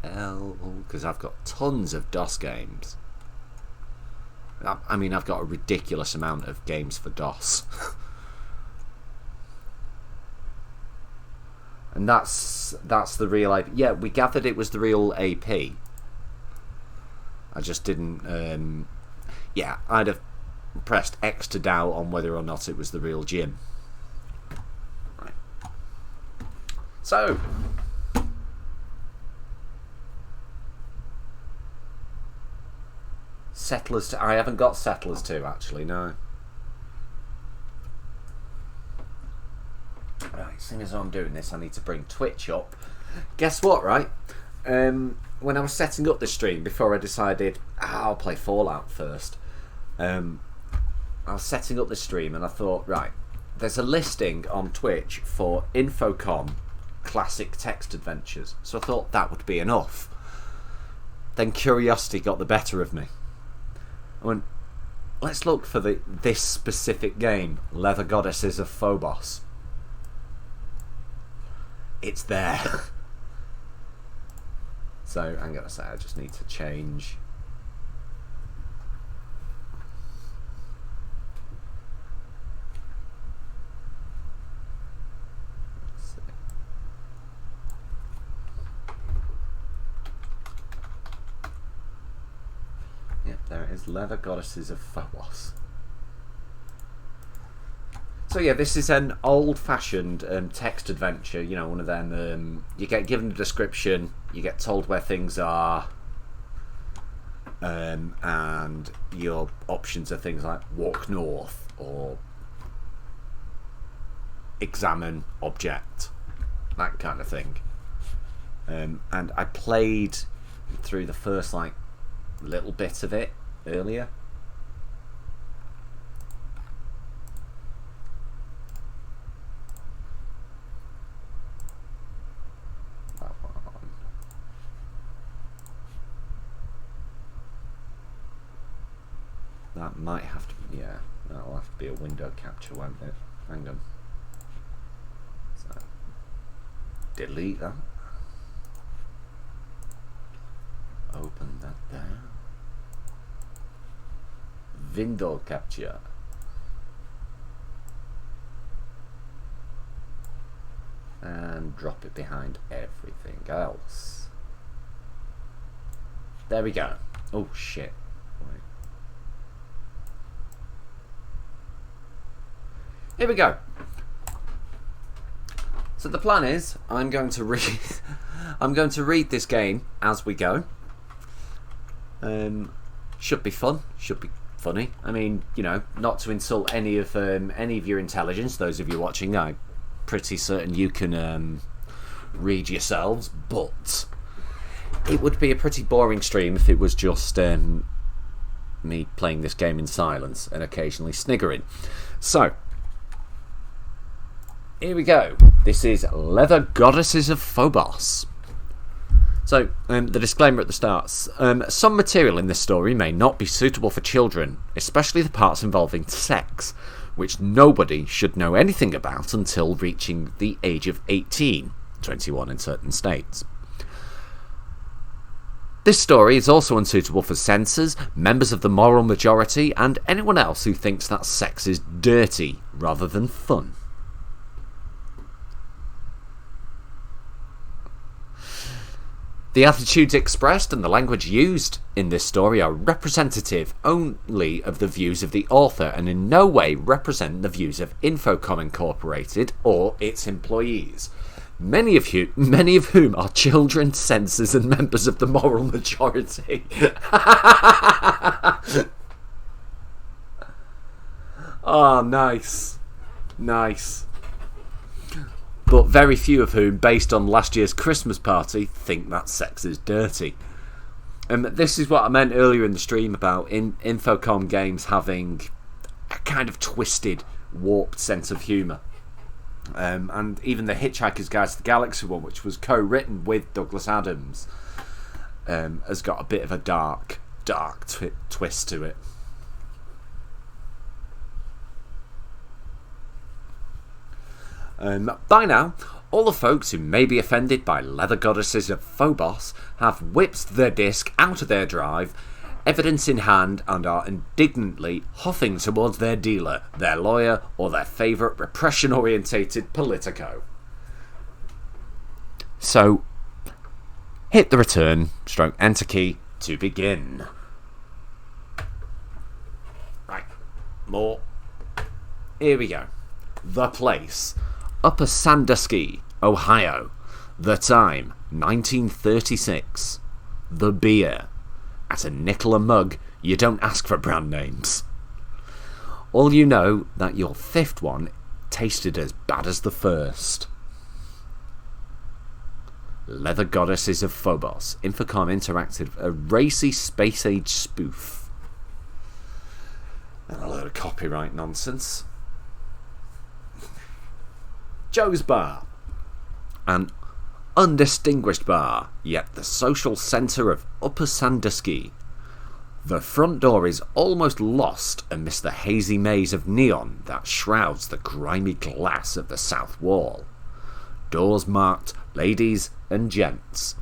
L. Because I've got tons of DOS games. I mean, I've got a ridiculous amount of games for DOS. And that's the real IP. Yeah, we gathered it was the real AP. I just didn't... yeah, I'd have pressed X to doubt on whether or not it was the real Jim. Right. So... Settlers 2. I haven't got Settlers 2, actually, no. Right, as soon as I'm doing this, I need to bring Twitch up. Guess what, right? When I was setting up the stream, before I decided I'll play Fallout first, I was setting up the stream and I thought, right, there's a listing on Twitch for Infocom classic text adventures, so I thought that would be enough. Then curiosity got the better of me. I went, let's look for this specific game, Leather Goddesses of Phobos. It's there. So I'm gonna say I just need to change. Let's see. Yep, there it is. Leather Goddesses of Phobos. So yeah, this is an old-fashioned text adventure. You know, one of them. You get given a description, you get told where things are, and your options are things like walk north or examine object, that kind of thing. And I played through the first like little bit of it earlier. That might have to, yeah, that'll have to be a window capture, won't it? Hang on. So, delete that. Open that there. Window capture. And drop it behind everything else. There we go. Oh shit. Wait. Here we go. So the plan is I'm going to read this game as we go. Should be fun. Should be funny. I mean, you know, not to insult any of your intelligence. Those of you watching, I pretty certain you can read yourselves, but it would be a pretty boring stream if it was just me playing this game in silence and occasionally sniggering. So, here we go. This is Leather Goddesses of Phobos. So, the disclaimer at the start. Some material in this story may not be suitable for children, especially the parts involving sex, which nobody should know anything about until reaching the age of 18, 21 in certain states. This story is also unsuitable for censors, members of the moral majority, and anyone else who thinks that sex is dirty rather than fun. The attitudes expressed and the language used in this story are representative only of the views of the author and in no way represent the views of Infocom Incorporated or its employees, many of whom are children, censors, and members of the moral majority. Oh, nice. Nice. But very few of whom, based on last year's Christmas party, think that sex is dirty. This is what I meant earlier in the stream about Infocom games having a kind of twisted, warped sense of humour. And even the Hitchhiker's Guide to the Galaxy one, which was co-written with Douglas Adams, has got a bit of a dark twist to it. By now, all the folks who may be offended by Leather Goddesses of Phobos have whipped their disc out of their drive, evidence in hand, and are indignantly huffing towards their dealer, their lawyer, or their favourite repression-orientated politico. So, hit the return / enter key to begin. Right, more. Here we go. The place. Upper Sandusky, Ohio. The time, 1936. The beer. At a nickel a mug, you don't ask for brand names. All you know that your fifth one tasted as bad as the first. Leather Goddesses of Phobos, Infocom Interactive, a racy space-age spoof. And a load of copyright nonsense. Joe's Bar. An undistinguished bar, yet the social centre of Upper Sandusky. The front door is almost lost amidst the hazy maze of neon that shrouds the grimy glass of the south wall. Doors marked ladies and gents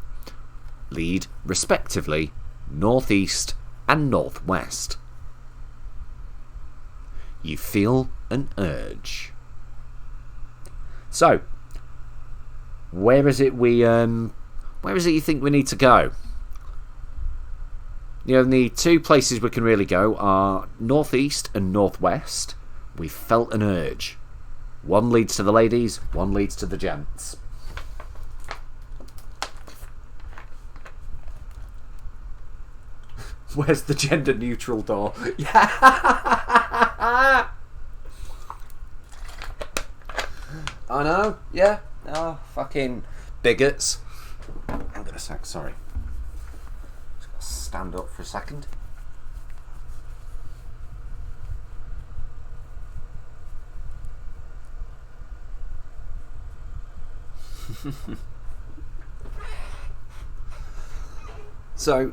lead, respectively, northeast and northwest. You feel an urge. So, where is it you think we need to go? The only two places we can really go are northeast and northwest. We felt an urge. One leads to the ladies, one leads to the gents. Where's the gender neutral door? Yeah. I know, yeah. Oh, fucking bigots. Hang on a sec, sorry. Just gotta stand up for a second. So,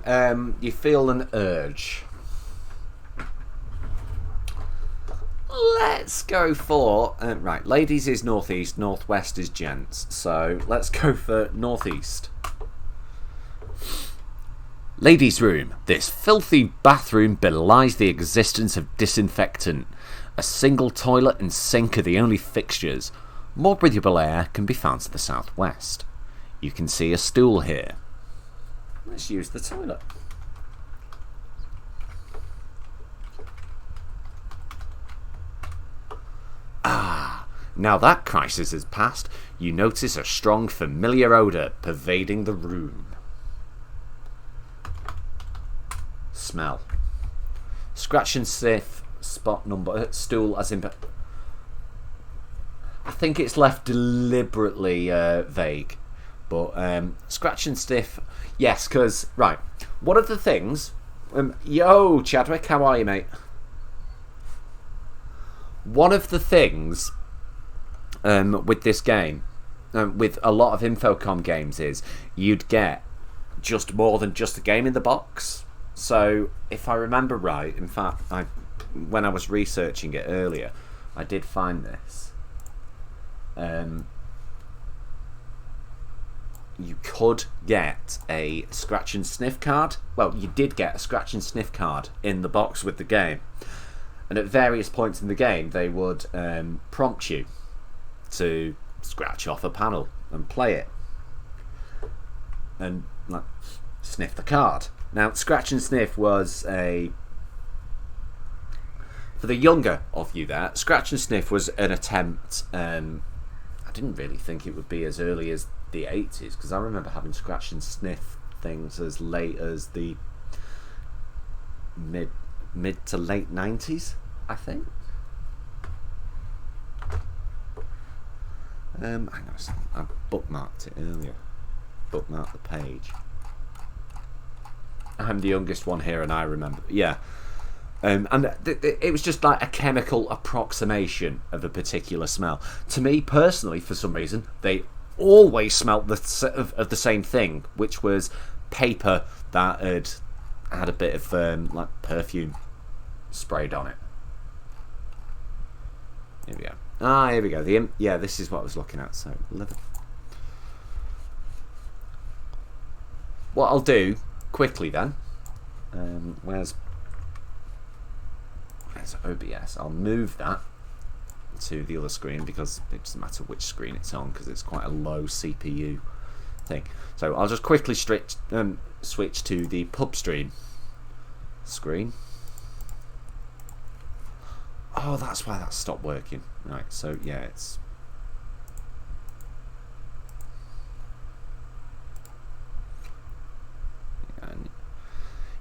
you feel an urge. Let's go for... right, ladies is northeast, northwest is gents. So, let's go for northeast. Ladies' room. This filthy bathroom belies the existence of disinfectant. A single toilet and sink are the only fixtures. More breathable air can be found to the southwest. You can see a stool here. Let's use the toilet. Ah, now that crisis is past, you notice a strong familiar odour pervading the room. Smell. Scratch and sniff, spot number, stool as in... I think it's left deliberately vague. But Scratch and Sniff, yes, because, right, one of the things... yo, Chadwick, how are you, mate? One of the things with this game, with a lot of Infocom games, is you'd get just more than just a game in the box. So, if I remember right, in fact, when I was researching it earlier, I did find this. You could get a Scratch and Sniff card. Well, you did get a Scratch and Sniff card in the box with the game. And at various points in the game, they would prompt you to scratch off a panel and play it. And like, sniff the card. Now, Scratch and Sniff was a... For the younger of you there, Scratch and Sniff was an attempt... I didn't really think it would be as early as the 80s, because I remember having Scratch and Sniff things as late as the mid to late 90s, I think. Hang on a second, I bookmarked it earlier. Bookmarked the page. I'm the youngest one here, and I remember. Yeah. And it was just like a chemical approximation of a particular smell. To me, personally, for some reason, they always smelt of the same thing, which was paper that had a bit of like perfume sprayed on it. Here we go. Here we go. Yeah, this is what I was looking at. So, leather. What I'll do quickly then. Where's OBS? I'll move that to the other screen because it doesn't matter which screen it's on because it's quite a low CPU thing. So I'll just quickly switch to the PubStream screen. Oh, that's why that stopped working. Right, so yeah, it's...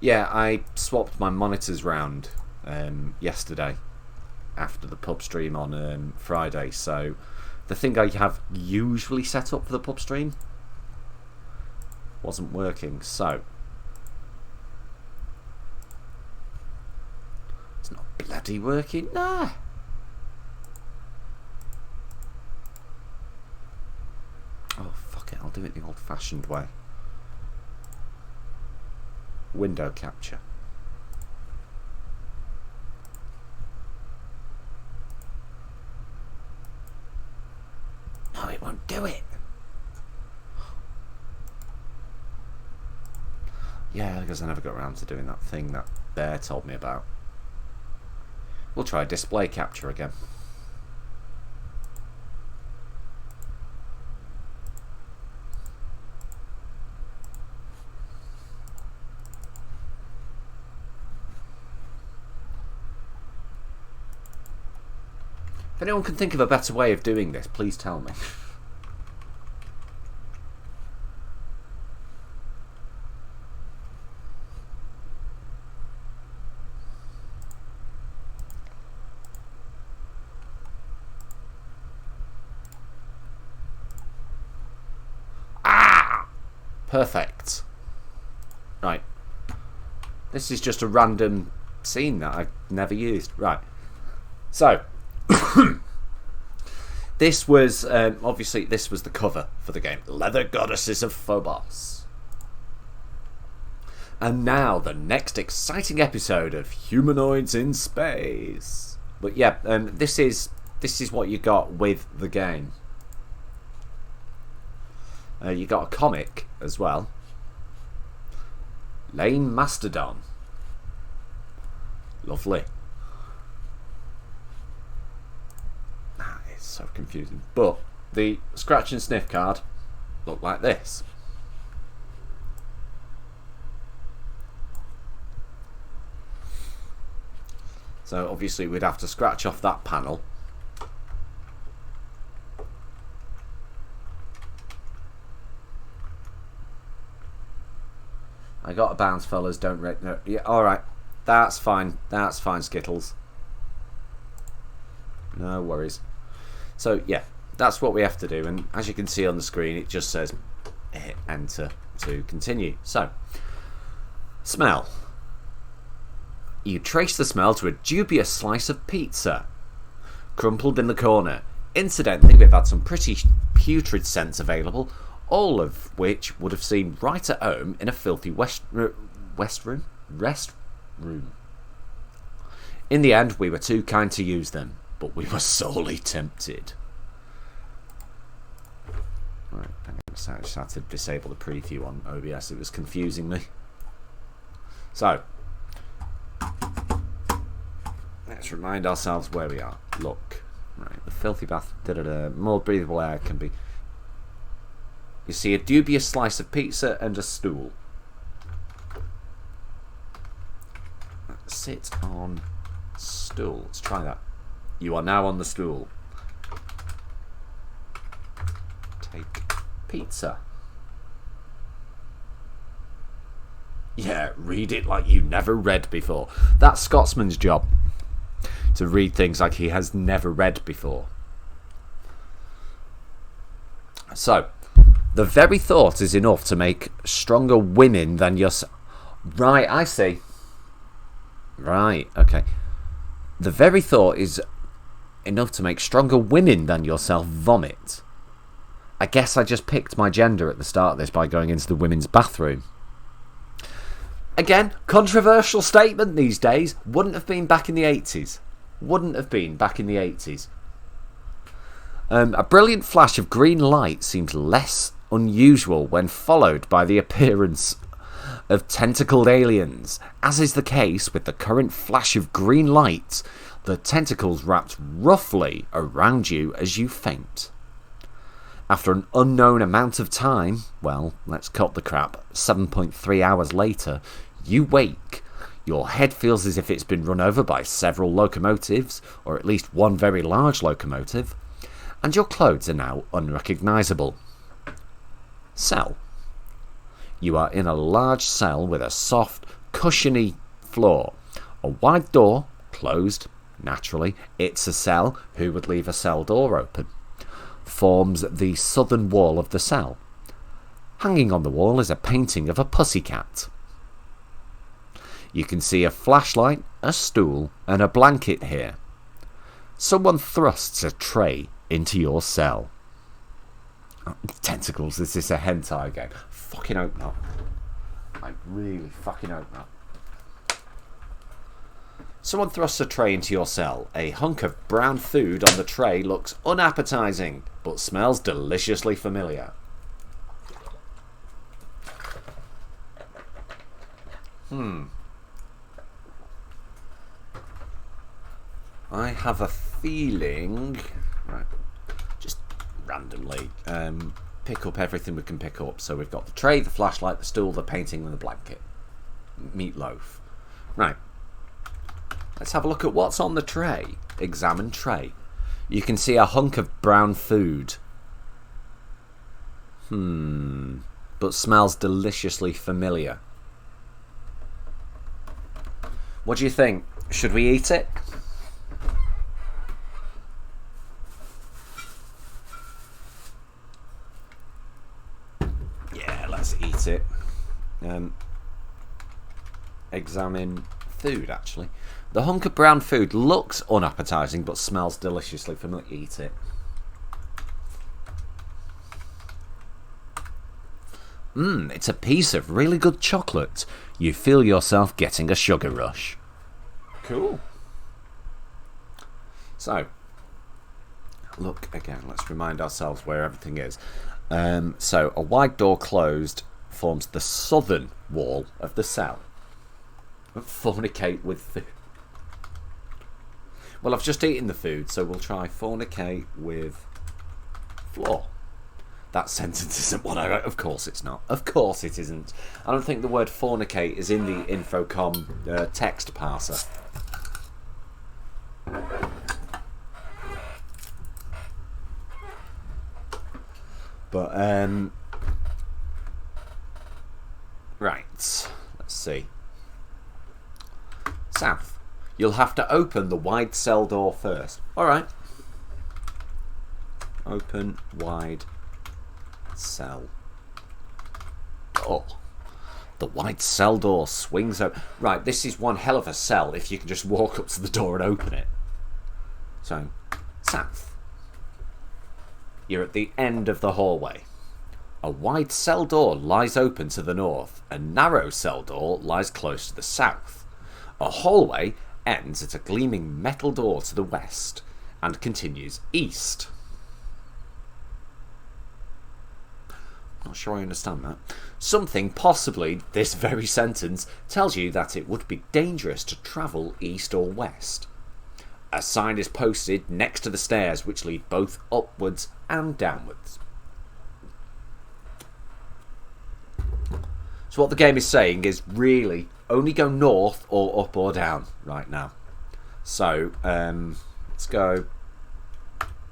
Yeah, I swapped my monitors round yesterday after the PubStream on Friday, so the thing I have usually set up for the PubStream wasn't working, so it's not bloody working. Nah. Oh, fuck it, I'll do it the old-fashioned way. Window capture. No, it won't do it. Yeah, because I never got around to doing that thing that Bear told me about. We'll try display capture again. If anyone can think of a better way of doing this, please tell me. Perfect. Right. This is just a random scene that I've never used. Right. So, this was, obviously, this was the cover for the game. Leather Goddesses of Phobos. And now, the next exciting episode of Humanoids in Space. But yeah, this is what you got with the game. You got a comic as well. Lane Mastodon. Lovely. It's so confusing. But the Scratch and Sniff card looked like this. So obviously we'd have to scratch off that panel. I got a bounce, fellas. Don't wreck. No, yeah, all right. That's fine. That's fine, Skittles. No worries. So yeah, that's what we have to do. And as you can see on the screen, it just says hit enter to continue. So, smell. You trace the smell to a dubious slice of pizza, crumpled in the corner. Incidentally, we've had some pretty putrid scents available, all of which would have seemed right at home in a filthy rest room. In the end, we were too kind to use them, but we were sorely tempted. Right, I just had to disable the preview on OBS, it was confusing me. So, let's remind ourselves where we are. Look, right, the filthy bath, more breathable air can be... You see a dubious slice of pizza and a stool. Sit on stool. Let's try that. You are now on the stool. Take pizza. Yeah, read it like you never read before. That's Scotsman's job. To read things like he has never read before. So, the very thought is enough to make stronger women than yourself. Right, I see. Right, okay. The very thought is enough to make stronger women than yourself vomit. I guess I just picked my gender at the start of this by going into the women's bathroom. Again, controversial statement these days. Wouldn't have been back in the 80s. Wouldn't have been back in the 80s. A brilliant flash of green light seemed less unusual when followed by the appearance of tentacled aliens. As is the case with the current flash of green light, the tentacles wrapped roughly around you as you faint. After an unknown amount of time, well, let's cut the crap, 7.3 hours later, you wake. Your head feels as if it's been run over by several locomotives, or at least one very large locomotive, and your clothes are now unrecognisable. Cell. You are in a large cell with a soft, cushiony floor. A wide door, closed, naturally. It's a cell. Who would leave a cell door open? Forms the southern wall of the cell. Hanging on the wall is a painting of a pussycat. You can see a flashlight, a stool, and a blanket here. Someone thrusts a tray into your cell. Oh, tentacles, is this a hentai game? Fucking hope not. I really fucking hope not. Someone thrusts a tray into your cell. A hunk of brown food on the tray looks unappetising, but smells deliciously familiar. I have a feeling... Right. Just randomly pick up everything we can pick up. So we've got the tray, the flashlight, the stool, the painting, and the blanket. Meatloaf. Right. Let's have a look at what's on the tray. Examine tray. You can see a hunk of brown food. But smells deliciously familiar. What do you think? Should we eat it? Yeah, let's eat it. Examine food, actually. The hunk of brown food looks unappetising but smells deliciously familiar. Eat it. It's a piece of really good chocolate. You feel yourself getting a sugar rush. Cool. So, look again. Let's remind ourselves where everything is. So, a wide door closed forms the southern wall of the cell. Fornicate with food. Well, I've just eaten the food, so we'll try fornicate with floor. That sentence isn't what I wrote. Of course it's not. Of course it isn't. I don't think the word fornicate is in the Infocom text parser. But, right. Let's see. South. You'll have to open the wide cell door first. Alright. Open wide cell door. The wide cell door swings open. Right, this is one hell of a cell if you can just walk up to the door and open it. So, south. You're at the end of the hallway. A wide cell door lies open to the north. A narrow cell door lies close to the south. A hallway ends at a gleaming metal door to the west and continues east. Not sure I understand that. Something, possibly this very sentence, tells you that it would be dangerous to travel east or west. A sign is posted next to the stairs which lead both upwards and downwards. So what the game is saying is really only go north or up or down right now. So let's go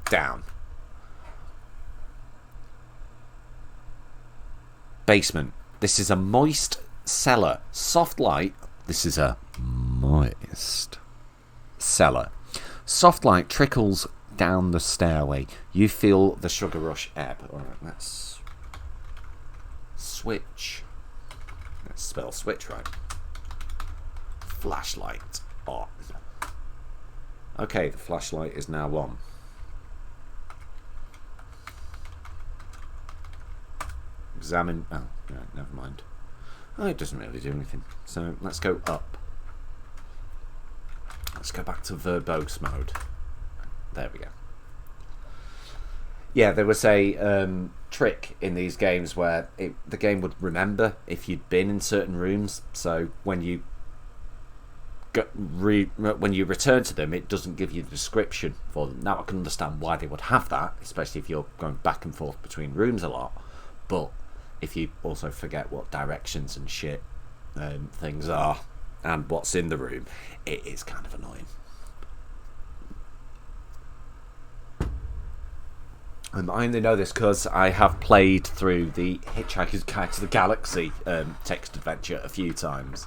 down. Basement. This is a moist cellar. Soft light. This is a moist cellar. Soft light trickles down the stairway. You feel the sugar rush ebb. Alright, let's switch. Let's spell switch right. Flashlight on. Okay, the flashlight is now on. Examine. Oh, no, never mind. Oh, it doesn't really do anything. So let's go up. Let's go back to verbose mode. There we go. Yeah, there was a trick in these games where the game would remember if you'd been in certain rooms. So when you return to them, it doesn't give you the description for them. Now I can understand why they would have that, especially if you're going back and forth between rooms a lot. But if you also forget what directions and shit things are and what's in the room, it is kind of annoying. I only know this because I have played through the Hitchhiker's Guide to the Galaxy text adventure a few times.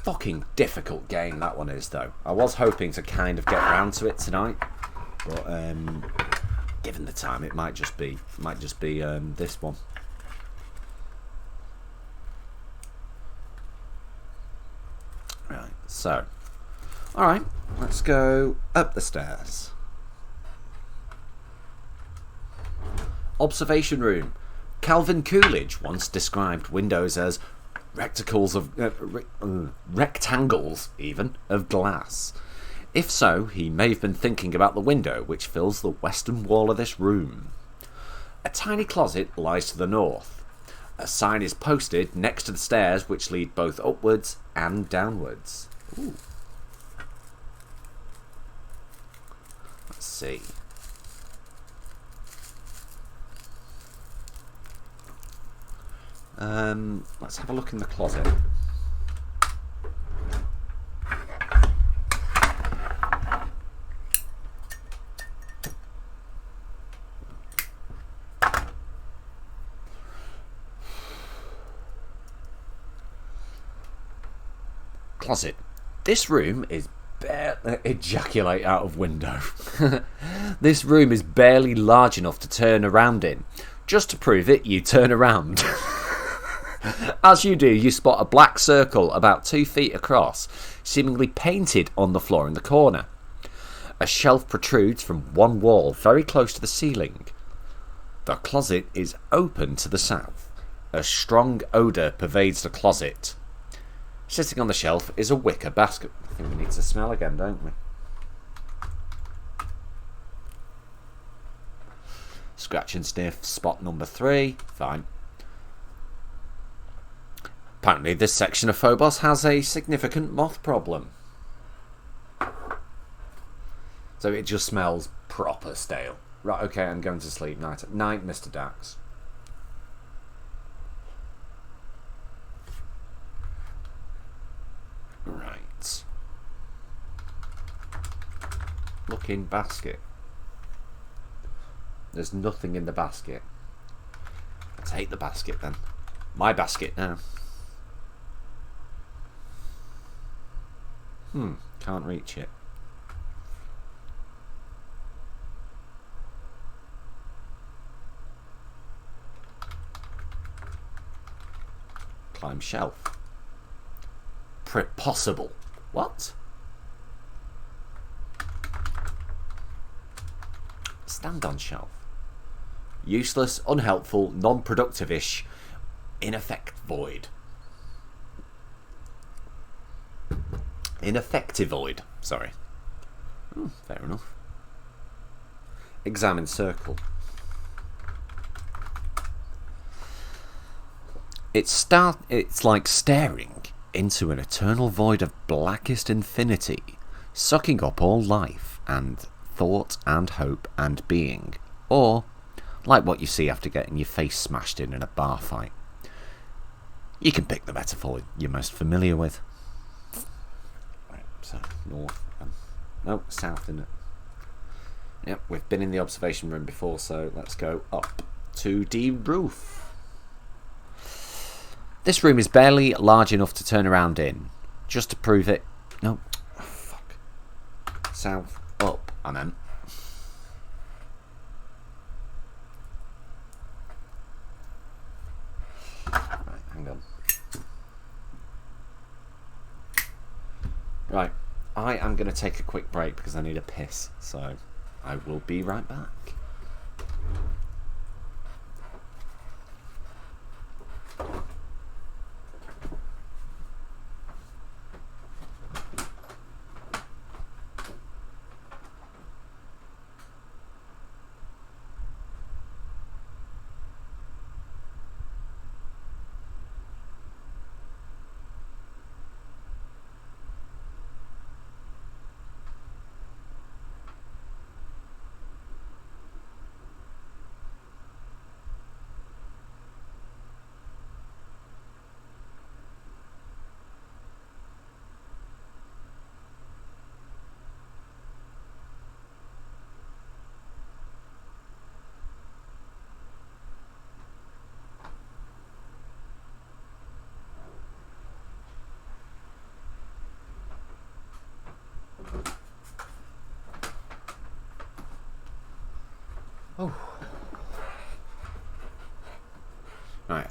Fucking difficult game that one is, though. I was hoping to kind of get around to it tonight, but given the time, it might just be this one. Right, so, all right, let's go up the stairs. Observation room. Calvin Coolidge once described windows as rectangles even of glass. If so, he may have been thinking about the window which fills the western wall of this room. A tiny closet lies to the north. A sign is posted next to the stairs which lead both upwards and downwards. Ooh. Let's see. Let's have a look in the closet. Closet. This room is ejaculate out of window. This room is barely large enough to turn around in. Just to prove it, you turn around. As you do, you spot a black circle about 2 feet across, seemingly painted on the floor in the corner. A shelf protrudes from one wall very close to the ceiling. The closet is open to the south. A strong odour pervades the closet. Sitting on the shelf is a wicker basket. I think we need to smell again, don't we? Scratch and sniff, spot number 3. Fine. Apparently this section of Phobos has a significant moth problem. So it just smells proper stale. Right, okay, I'm going to sleep. Night, Mr. Dax. Right. Look in basket. There's nothing in the basket. I'll take the basket then. My basket now. Can't reach it. Climb shelf. Possible. What? Stand on shelf. Useless, unhelpful, non-productive-ish, in effect void. Ineffectivoid. Sorry. Fair enough. Examine circle. It's like staring into an eternal void of blackest infinity, sucking up all life and thought and hope and being. Or, like what you see after getting your face smashed in a bar fight. You can pick the metaphor you're most familiar with. Right, so north. No, south, isn't it? Yep, we've been in the observation room before, so let's go up to the roof. This room is barely large enough to turn around in. Just to prove it. No. Oh, fuck. South. Up, I meant. Right, hang on. Right. I am going to take a quick break because I need a piss. So I will be right back. Oh. Right.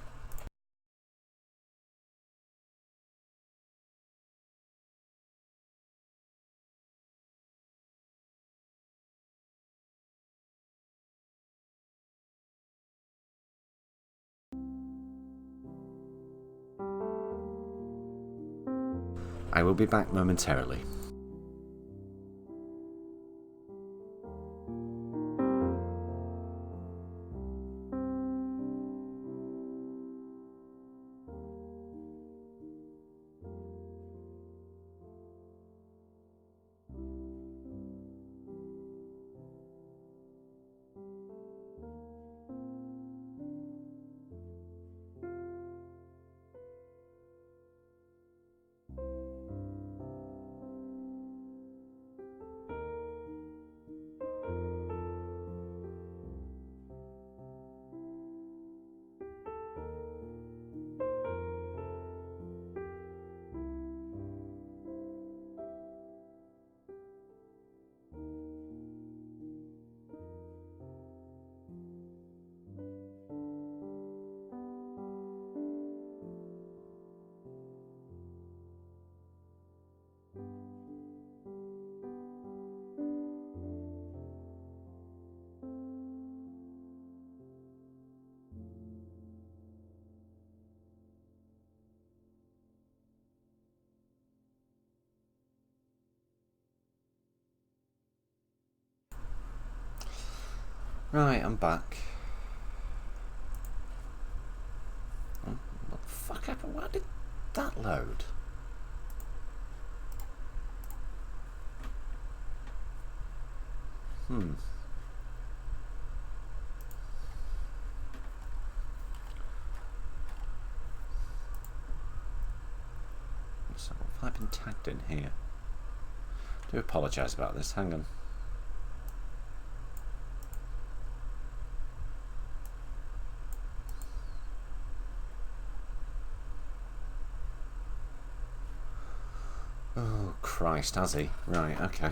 I will be back momentarily. Right, I'm back. Oh, what the fuck happened? Why did that load? So, have I been tagged in here? I do apologise about this. Hang on. Oh, Christ, has he? Right, okay.